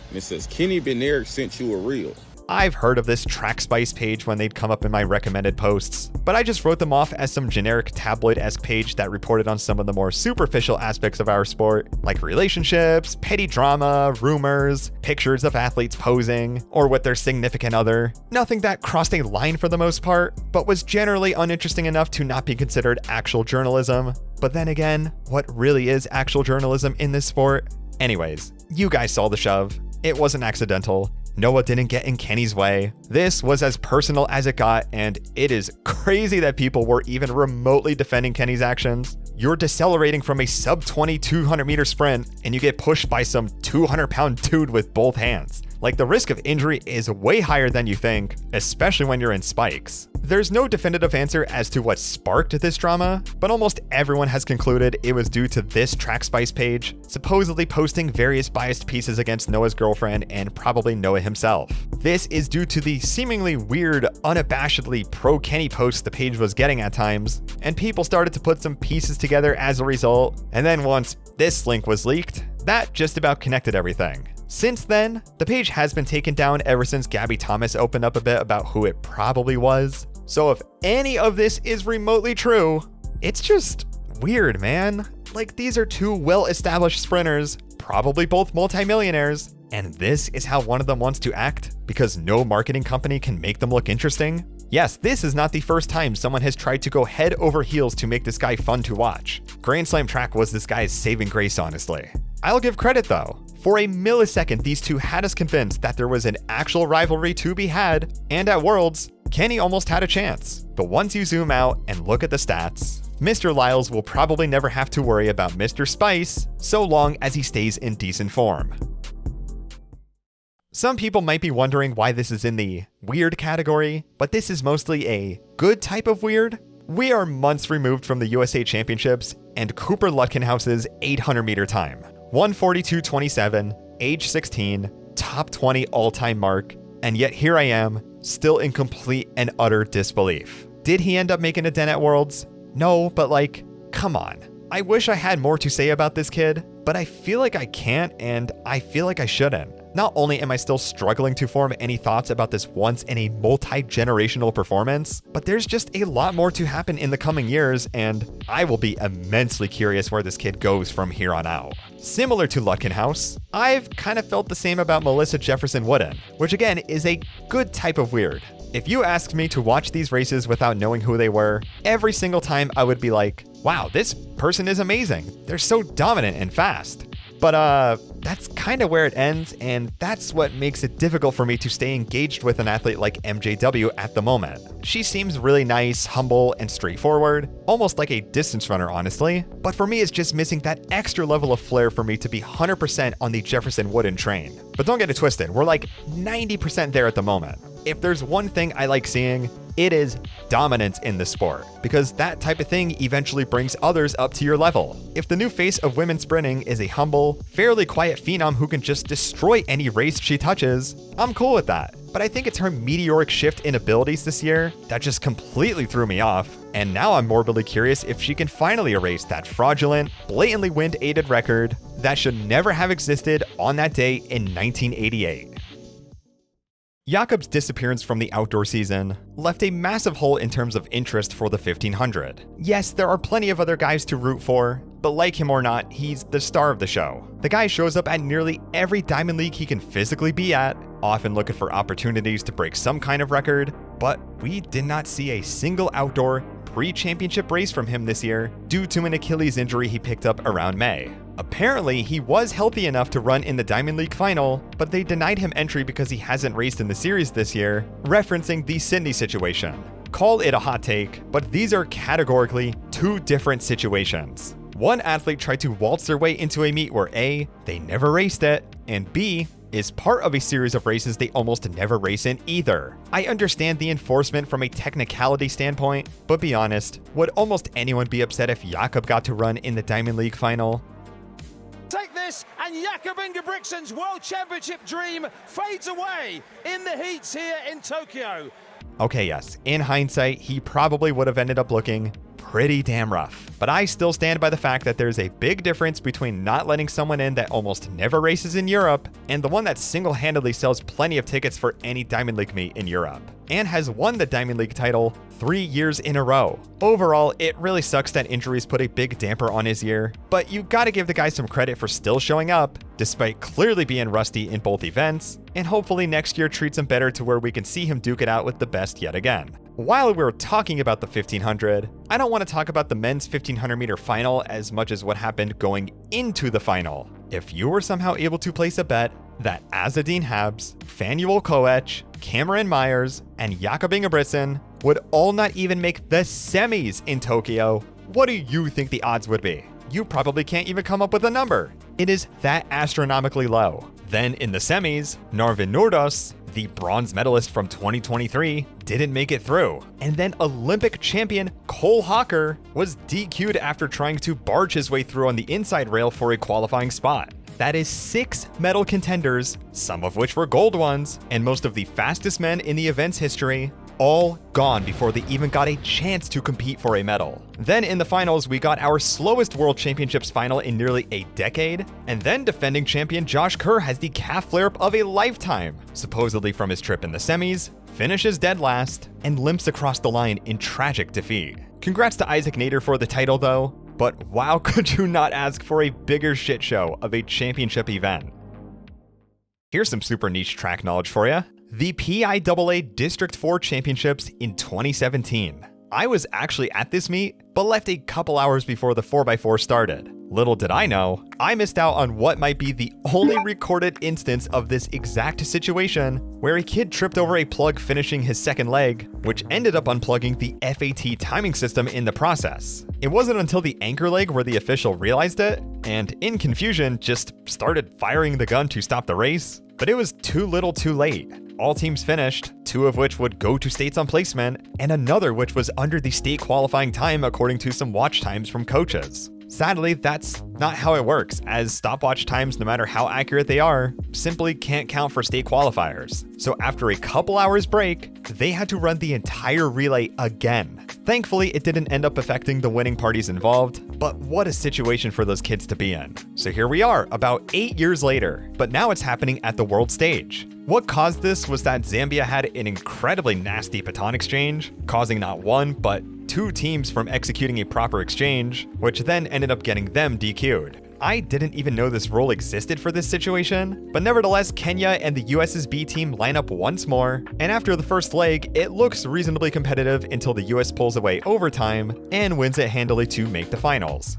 and it says, Kenny Bednarek sent you a reel. I've heard of this Track Spice page when they'd come up in my recommended posts, but I just wrote them off as some generic tabloid-esque page that reported on some of the more superficial aspects of our sport, like relationships, petty drama, rumors, pictures of athletes posing, or with their significant other. Nothing that crossed a line for the most part, but was generally uninteresting enough to not be considered actual journalism. But then again, what really is actual journalism in this sport? Anyways, you guys saw the shove. It wasn't accidental. Noah didn't get in Kenny's way. This was as personal as it got, and it is crazy that people were even remotely defending Kenny's actions. You're decelerating from a sub-20 200-meter sprint, and you get pushed by some 200-pound dude with both hands. Like, the risk of injury is way higher than you think, especially when you're in spikes. There's no definitive answer as to what sparked this drama, but almost everyone has concluded it was due to this Track Spice page, supposedly posting various biased pieces against Noah's girlfriend and probably Noah himself. This is due to the seemingly weird, unabashedly pro-Kenny posts the page was getting at times, and people started to put some pieces together as a result, and then once this link was leaked, that just about connected everything. Since then, the page has been taken down ever since Gabby Thomas opened up a bit about who it probably was. So if any of this is remotely true, it's just weird, man. Like, these are two well-established sprinters, probably both multimillionaires, and this is how one of them wants to act because no marketing company can make them look interesting? Yes, this is not the first time someone has tried to go head over heels to make this guy fun to watch. Grand Slam track was this guy's saving grace, honestly. I'll give credit though. For a millisecond, these two had us convinced that there was an actual rivalry to be had, and at Worlds, Kenny almost had a chance. But once you zoom out and look at the stats, Mr. Lyles will probably never have to worry about Mr. Spice so long as he stays in decent form. Some people might be wondering why this is in the weird category, but this is mostly a good type of weird. We are months removed from the USA Championships and Cooper Lutkenhouse's 800-meter time. 1:42.27, age 16, top 20 all-time mark, and yet here I am, still in complete and utter disbelief. Did he end up making a dent at Worlds? No, but like, come on. I wish I had more to say about this kid, but I feel like I can't, and I feel like I shouldn't. Not only am I still struggling to form any thoughts about this once in a multi-generational performance, but there's just a lot more to happen in the coming years, and I will be immensely curious where this kid goes from here on out. Similar to Lutkenhouse, I've kind of felt the same about Melissa Jefferson Wooden, which again is a good type of weird. If you asked me to watch these races without knowing who they were, every single time I would be like, wow, this person is amazing. They're so dominant and fast. But that's kind of where it ends, and that's what makes it difficult for me to stay engaged with an athlete like MJW at the moment. She seems really nice, humble, and straightforward, almost like a distance runner, honestly. But for me, it's just missing that extra level of flair for me to be 100% on the Jefferson Wooden train. But don't get it twisted, we're like 90% there at the moment. If there's one thing I like seeing, it is dominance in the sport, because that type of thing eventually brings others up to your level. If the new face of women's sprinting is a humble, fairly quiet phenom who can just destroy any race she touches, I'm cool with that. But I think it's her meteoric shift in abilities this year that just completely threw me off, and now I'm morbidly curious if she can finally erase that fraudulent, blatantly wind-aided record that should never have existed on that day in 1988. Jakob's disappearance from the outdoor season left a massive hole in terms of interest for the 1500. Yes, there are plenty of other guys to root for, but like him or not, he's the star of the show. The guy shows up at nearly every Diamond League he can physically be at, often looking for opportunities to break some kind of record, but we did not see a single outdoor pre-championship race from him this year due to an Achilles injury he picked up around May. Apparently, he was healthy enough to run in the Diamond League final, but they denied him entry because he hasn't raced in the series this year, referencing the Sydney situation. Call it a hot take, but these are categorically two different situations. One athlete tried to waltz their way into a meet where A, they never raced it, and B, is part of a series of races they almost never race in either. I understand the enforcement from a technicality standpoint, but be honest, would almost anyone be upset if Jakob got to run in the Diamond League final? Take this, and Jakob Ingebrigtsen's World Championship dream fades away in the heats here in Tokyo. Okay, yes, in hindsight, he probably would have ended up looking pretty damn rough. But I still stand by the fact that there's a big difference between not letting someone in that almost never races in Europe and the one that single-handedly sells plenty of tickets for any Diamond League meet in Europe and has won the Diamond League title 3 years in a row. Overall, it really sucks that injuries put a big damper on his year, but you gotta give the guy some credit for still showing up, despite clearly being rusty in both events, and hopefully next year treats him better to where we can see him duke it out with the best yet again. While we're talking about the 1500, I don't want to talk about the men's 1500 meter final as much as what happened going into the final. If you were somehow able to place a bet that Azzedine Habs, Fanuel Koech, Cameron Myers, and Jakob Ingebrigtsen would all not even make the semis in Tokyo, what do you think the odds would be? You probably can't even come up with a number. It is that astronomically low. Then in the semis, Narvin Nordos, the bronze medalist from 2023, didn't make it through. And then Olympic champion Cole Hawker was DQ'd after trying to barge his way through on the inside rail for a qualifying spot. That is 6 medal contenders, some of which were gold ones, and most of the fastest men in the event's history, all gone before they even got a chance to compete for a medal. Then in the finals, we got our slowest World Championships final in nearly a decade, and then defending champion Josh Kerr has the calf flare-up of a lifetime, supposedly from his trip in the semis, finishes dead last, and limps across the line in tragic defeat. Congrats to Isaac Nader for the title though, but wow, could you not ask for a bigger shit show of a championship event? Here's some super niche track knowledge for you. The PIAA District 4 Championships in 2017. I was actually at this meet, but left a couple hours before the 4x4 started. Little did I know, I missed out on what might be the only recorded instance of this exact situation, where a kid tripped over a plug finishing his second leg, which ended up unplugging the FAT timing system in the process. It wasn't until the anchor leg where the official realized it, and in confusion just started firing the gun to stop the race, but it was too little too late. All teams finished, 2 of which would go to states on placement, and another which was under the state qualifying time according to some watch times from coaches. Sadly, that's not how it works, as stopwatch times, no matter how accurate they are, simply can't count for state qualifiers. So after a couple hours break, they had to run the entire relay again. Thankfully, it didn't end up affecting the winning parties involved, but what a situation for those kids to be in. So here we are, about 8 years later, but now it's happening at the world stage. What caused this was that Zambia had an incredibly nasty baton exchange, causing not one, but 2 teams from executing a proper exchange, which then ended up getting them DQ'd. I didn't even know this rule existed for this situation, but nevertheless, Kenya and the US's B team line up once more, and after the first leg, it looks reasonably competitive until the US pulls away overtime and wins it handily to make the finals.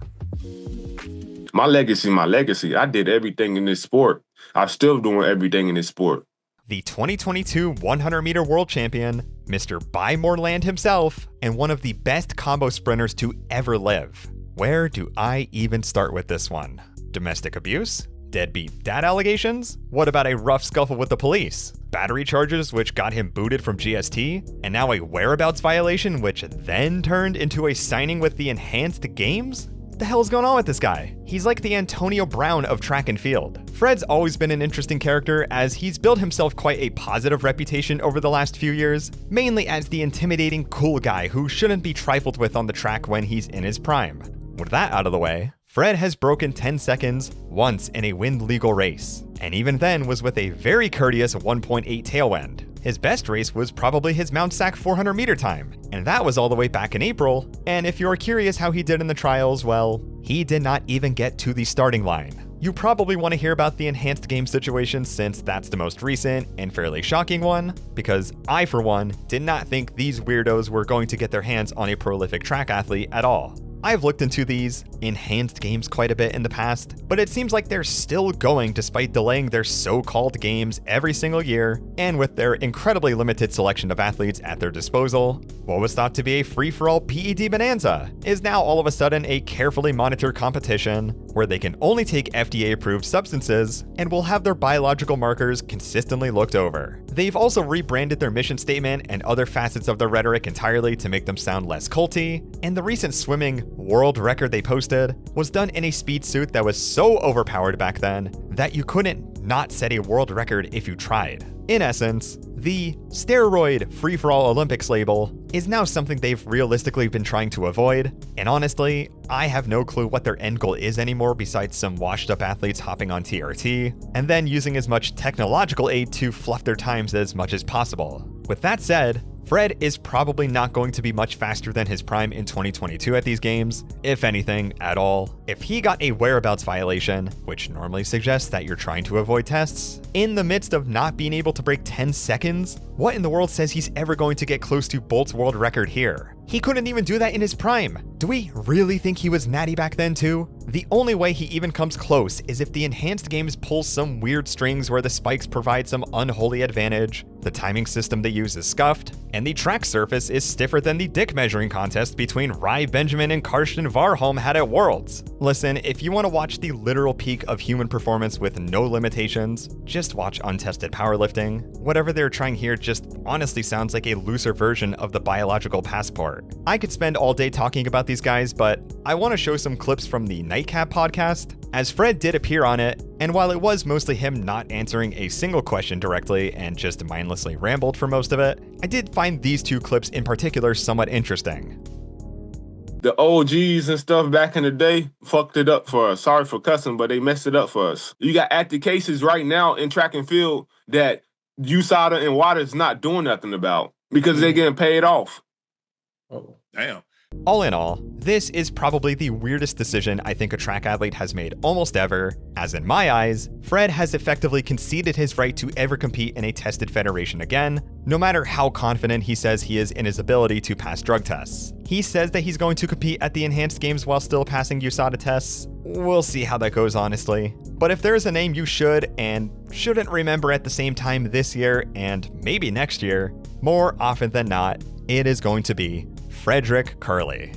My legacy. I did everything in this sport. I'm still doing everything in this sport. The 2022 100-meter world champion, Mr. Buy More Land himself, and one of the best combo sprinters to ever live. Where do I even start with this one? Domestic abuse? Deadbeat dad allegations? What about a rough scuffle with the police? Battery charges which got him booted from GST? And now a whereabouts violation which then turned into a signing with the enhanced games? What the hell is going on with this guy? He's like the Antonio Brown of track and field. Fred's always been an interesting character as he's built himself quite a positive reputation over the last few years, mainly as the intimidating cool guy who shouldn't be trifled with on the track when he's in his prime. With that out of the way, Fred has broken 10 seconds once in a wind legal race, and even then was with a very courteous 1.8 tailwind. His best race was probably his Mount Sac 400 meter time, and that was all the way back in April, and if you're curious how he did in the trials, well, he did not even get to the starting line. You probably want to hear about the enhanced game situation since that's the most recent and fairly shocking one, because I, for one, did not think these weirdos were going to get their hands on a prolific track athlete at all. I've looked into these enhanced games quite a bit in the past, but it seems like they're still going despite delaying their so-called games every single year, and with their incredibly limited selection of athletes at their disposal, what was thought to be a free-for-all PED bonanza is now all of a sudden a carefully monitored competition where they can only take FDA-approved substances and will have their biological markers consistently looked over. They've also rebranded their mission statement and other facets of their rhetoric entirely to make them sound less culty, and the recent swimming world record they posted was done in a speed suit that was so overpowered back then that you couldn't not set a world record if you tried. In essence, the steroid free-for-all Olympics label is now something they've realistically been trying to avoid, and honestly, I have no clue what their end goal is anymore besides some washed up athletes hopping on TRT, and then using as much technological aid to fluff their times as much as possible. With that said, Fred is probably not going to be much faster than his prime in 2022 at these games, if anything, at all. If he got a whereabouts violation, which normally suggests that you're trying to avoid tests, in the midst of not being able to break 10 seconds, what in the world says he's ever going to get close to Bolt's world record here? He couldn't even do that in his prime. Do we really think he was natty back then too? The only way he even comes close is if the enhanced games pull some weird strings where the spikes provide some unholy advantage, the timing system they use is scuffed, and the track surface is stiffer than the dick measuring contest between Rai Benjamin and Karsten Warholm had at Worlds. Listen, if you want to watch the literal peak of human performance with no limitations, just watch Untested Powerlifting. Whatever they're trying here just honestly sounds like a looser version of the biological passport. I could spend all day talking about these guys, but I want to show some clips from the Nightcap podcast, as Fred did appear on it, and while it was mostly him not answering a single question directly and just mindlessly rambled for most of it, I did find these two clips in particular somewhat interesting. The OGs and stuff back in the day fucked it up for us. Sorry for cussing, but they messed it up for us. You got active cases right now in track and field that USADA and WADA's not doing nothing about because they're getting paid off. Oh, damn. All in all, this is probably the weirdest decision I think a track athlete has made almost ever, as in my eyes, Fred has effectively conceded his right to ever compete in a tested federation again, no matter how confident he says he is in his ability to pass drug tests. He says that he's going to compete at the enhanced games while still passing USADA tests. We'll see how that goes, honestly. But if there's a name you should and shouldn't remember at the same time this year and maybe next year, more often than not, it is going to be Frederick Curley.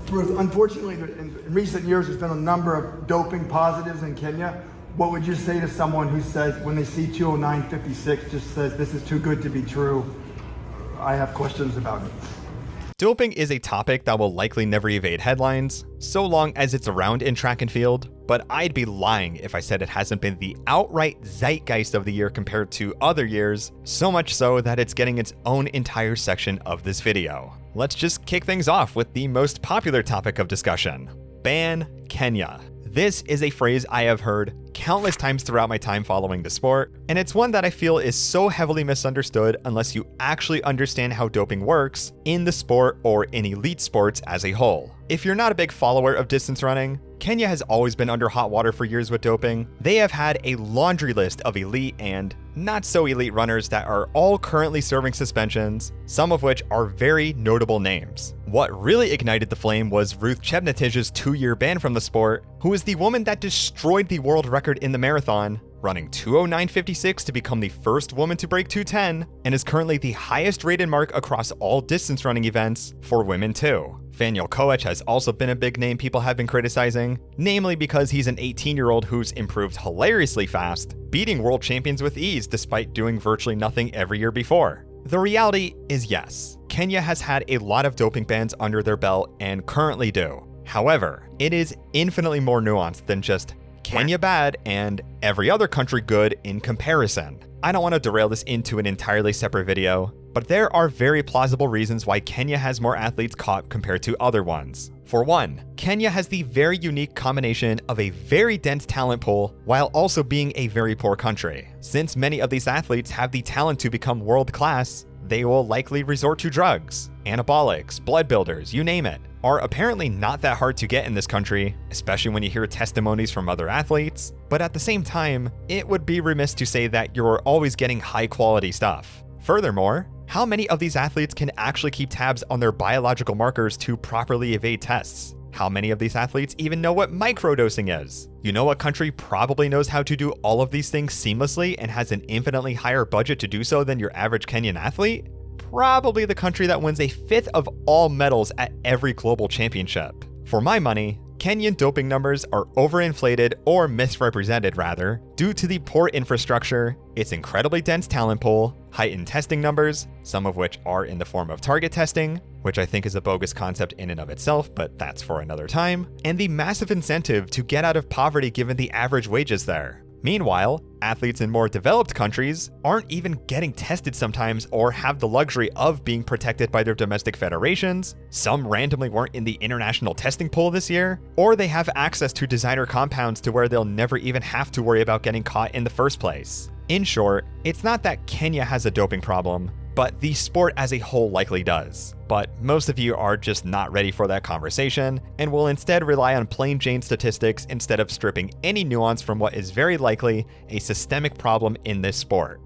Bruce, unfortunately, in recent years, there's been a number of doping positives in Kenya. What would you say to someone who says, when they see 209.56, just says, this is too good to be true? I have questions about it. Doping is a topic that will likely never evade headlines, so long as it's around in track and field, but I'd be lying if I said it hasn't been the outright zeitgeist of the year compared to other years, so much so that it's getting its own entire section of this video. Let's just kick things off with the most popular topic of discussion: ban Kenya. This is a phrase I have heard countless times throughout my time following the sport, and it's one that I feel is so heavily misunderstood unless you actually understand how doping works in the sport or in elite sports as a whole. If you're not a big follower of distance running, Kenya has always been under hot water for years with doping. They have had a laundry list of elite and not so elite runners that are all currently serving suspensions, some of which are very notable names. What really ignited the flame was Ruth Chepngetij's 2-year ban from the sport, who is the woman that destroyed the world record in the marathon, running 209.56 to become the first woman to break 210, and is currently the highest rated mark across all distance running events for women too. Faniel Koech has also been a big name people have been criticizing, namely because he's an 18-year-old who's improved hilariously fast, beating world champions with ease despite doing virtually nothing every year before. The reality is yes, Kenya has had a lot of doping bans under their belt and currently do. However, it is infinitely more nuanced than just Kenya bad and every other country good in comparison. I don't want to derail this into an entirely separate video, but there are very plausible reasons why Kenya has more athletes caught compared to other ones. For one, Kenya has the very unique combination of a very dense talent pool while also being a very poor country. Since many of these athletes have the talent to become world class, they will likely resort to drugs, anabolics, blood builders, you name it, are apparently not that hard to get in this country, especially when you hear testimonies from other athletes, but at the same time, it would be remiss to say that you're always getting high quality stuff. Furthermore, how many of these athletes can actually keep tabs on their biological markers to properly evade tests? How many of these athletes even know what microdosing is? You know what country probably knows how to do all of these things seamlessly and has an infinitely higher budget to do so than your average Kenyan athlete? Probably the country that wins 1/5 of all medals at every global championship. For my money, Kenyan doping numbers are overinflated or misrepresented rather, due to the poor infrastructure, its incredibly dense talent pool, heightened testing numbers, some of which are in the form of target testing, which I think is a bogus concept in and of itself, but that's for another time, and the massive incentive to get out of poverty given the average wages there. Meanwhile, athletes in more developed countries aren't even getting tested sometimes or have the luxury of being protected by their domestic federations, some randomly weren't in the international testing pool this year, or they have access to designer compounds to where they'll never even have to worry about getting caught in the first place. In short, it's not that Kenya has a doping problem, but the sport as a whole likely does. But most of you are just not ready for that conversation and will instead rely on plain Jane statistics instead of stripping any nuance from what is very likely a systemic problem in this sport.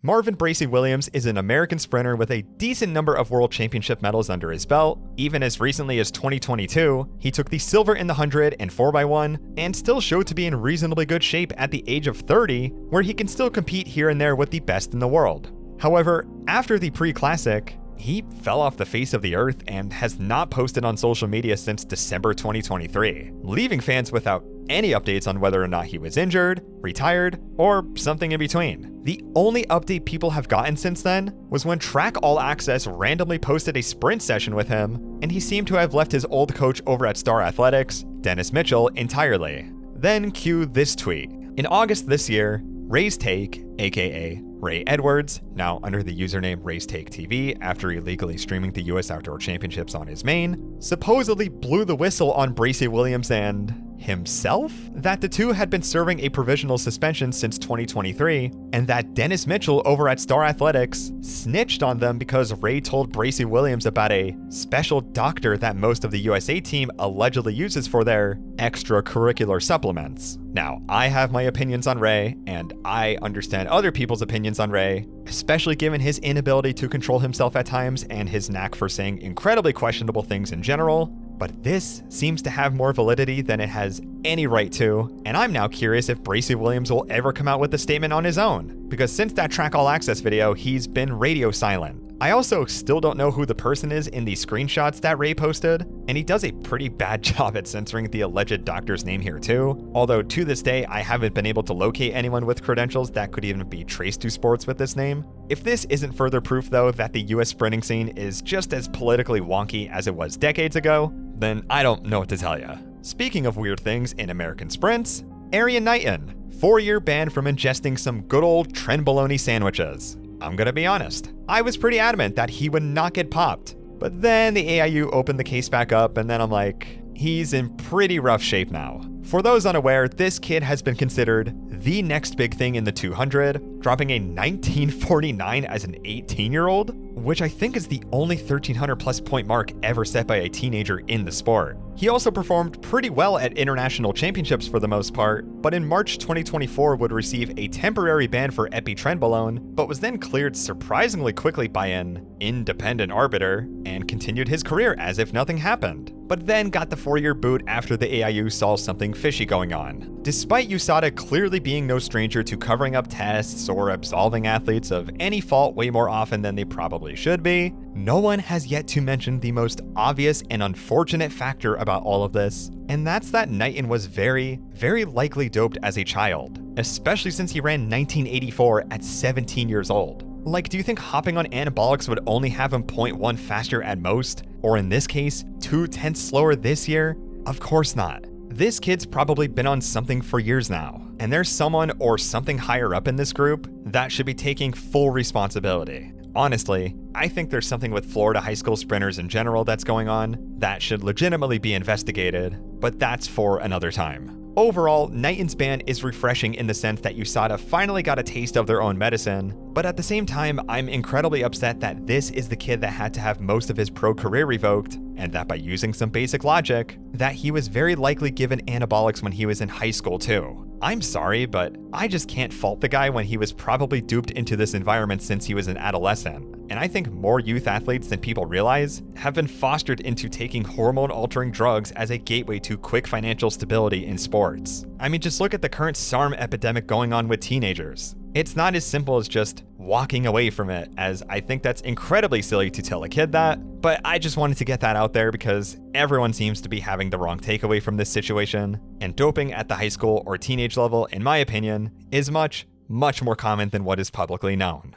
Marvin Bracey Williams is an American sprinter with a decent number of world championship medals under his belt. Even as recently as 2022, he took the silver in the 100 and 4x1 and still showed to be in reasonably good shape at the age of 30, where he can still compete here and there with the best in the world. However, after the pre-classic, he fell off the face of the earth and has not posted on social media since December 2023, leaving fans without any updates on whether or not he was injured, retired, or something in between. The only update people have gotten since then was when Track All Access randomly posted a sprint session with him, and he seemed to have left his old coach over at Star Athletics, Dennis Mitchell, entirely. Then cue this tweet. In August this year, Ray's Take, aka Ray Edwards, now under the username Ray's Take TV after illegally streaming the US Outdoor Championships on his main, supposedly blew the whistle on Bracey Williams and himself? That the two had been serving a provisional suspension since 2023, and that Dennis Mitchell over at Star Athletics snitched on them because Ray told Bracey Williams about a special doctor that most of the USA team allegedly uses for their extracurricular supplements. Now, I have my opinions on Ray, and I understand other people's opinions on Ray, especially given his inability to control himself at times and his knack for saying incredibly questionable things in general. But this seems to have more validity than it has any right to, and I'm now curious if Bracey Williams will ever come out with a statement on his own, because since that Track All Access video, he's been radio silent. I also still don't know who the person is in the screenshots that Ray posted, and he does a pretty bad job at censoring the alleged doctor's name here too, although to this day I haven't been able to locate anyone with credentials that could even be traced to sports with this name. If this isn't further proof though that the US sprinting scene is just as politically wonky as it was decades ago, then I don't know what to tell ya. Speaking of weird things in American sprints, Arian Knighton, 4-year ban from ingesting some good old trenbolone sandwiches. I'm gonna be honest, I was pretty adamant that he would not get popped, but then the AIU opened the case back up and then I'm like, he's in pretty rough shape now. For those unaware, this kid has been considered the next big thing in the 200, dropping a 1949 as an 18-year-old, which I think is the only 1300 plus point mark ever set by a teenager in the sport. He also performed pretty well at international championships for the most part, but in March 2024 would receive a temporary ban for epitrenbolone, but was then cleared surprisingly quickly by an independent arbiter and continued his career as if nothing happened, but then got the 4-year boot after the AIU saw something fishy going on. Despite USADA clearly being no stranger to covering up tests or absolving athletes of any fault way more often than they probably should be, no one has yet to mention the most obvious and unfortunate factor about all of this, and that's that Knighton was very, very likely doped as a child, especially since he ran 1984 at 17 years old. Like, do you think hopping on anabolics would only have him 0.1 faster at most? Or in this case, 0.2 slower this year? Of course not. This kid's probably been on something for years now, and there's someone or something higher up in this group that should be taking full responsibility. Honestly, I think there's something with Florida high school sprinters in general that's going on that should legitimately be investigated, but that's for another time. Overall, Knighton's ban is refreshing in the sense that USADA finally got a taste of their own medicine, but at the same time, I'm incredibly upset that this is the kid that had to have most of his pro career revoked, and that by using some basic logic, that he was very likely given anabolics when he was in high school too. I'm sorry, but I just can't fault the guy when he was probably duped into this environment since he was an adolescent. And I think more youth athletes than people realize have been fostered into taking hormone-altering drugs as a gateway to quick financial stability in sports. I mean, just look at the current SARM epidemic going on with teenagers. It's not as simple as just walking away from it, as I think that's incredibly silly to tell a kid that, but I just wanted to get that out there because everyone seems to be having the wrong takeaway from this situation, and doping at the high school or teenage level, in my opinion, is much, much more common than what is publicly known.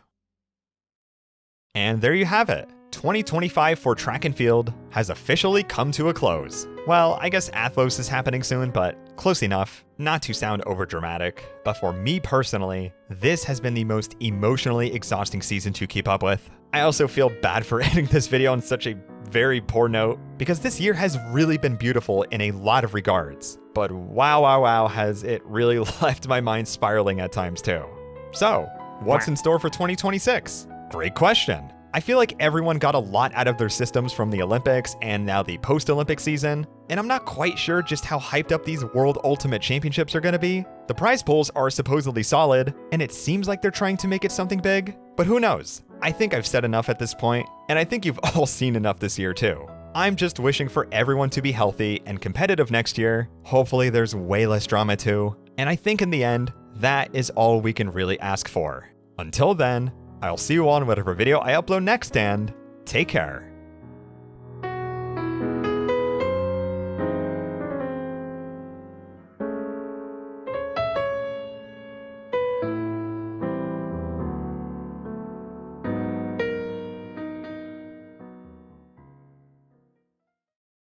And there you have it. 2025 for track and field has officially come to a close. Well, I guess Athos is happening soon, but close enough. Not to sound overdramatic, but for me personally, this has been the most emotionally exhausting season to keep up with. I also feel bad for ending this video on such a very poor note, because this year has really been beautiful in a lot of regards. But wow, has it really left my mind spiraling at times too. So, what's in store for 2026? Great question. I feel like everyone got a lot out of their systems from the Olympics and now the post-Olympic season, and I'm not quite sure just how hyped up these World Ultimate Championships are gonna be. The prize pools are supposedly solid, and it seems like they're trying to make it something big, but who knows? I think I've said enough at this point, and I think you've all seen enough this year too. I'm just wishing for everyone to be healthy and competitive next year. Hopefully there's way less drama too, and I think in the end, that is all we can really ask for. Until then, I'll see you all in whatever video I upload next, and take care.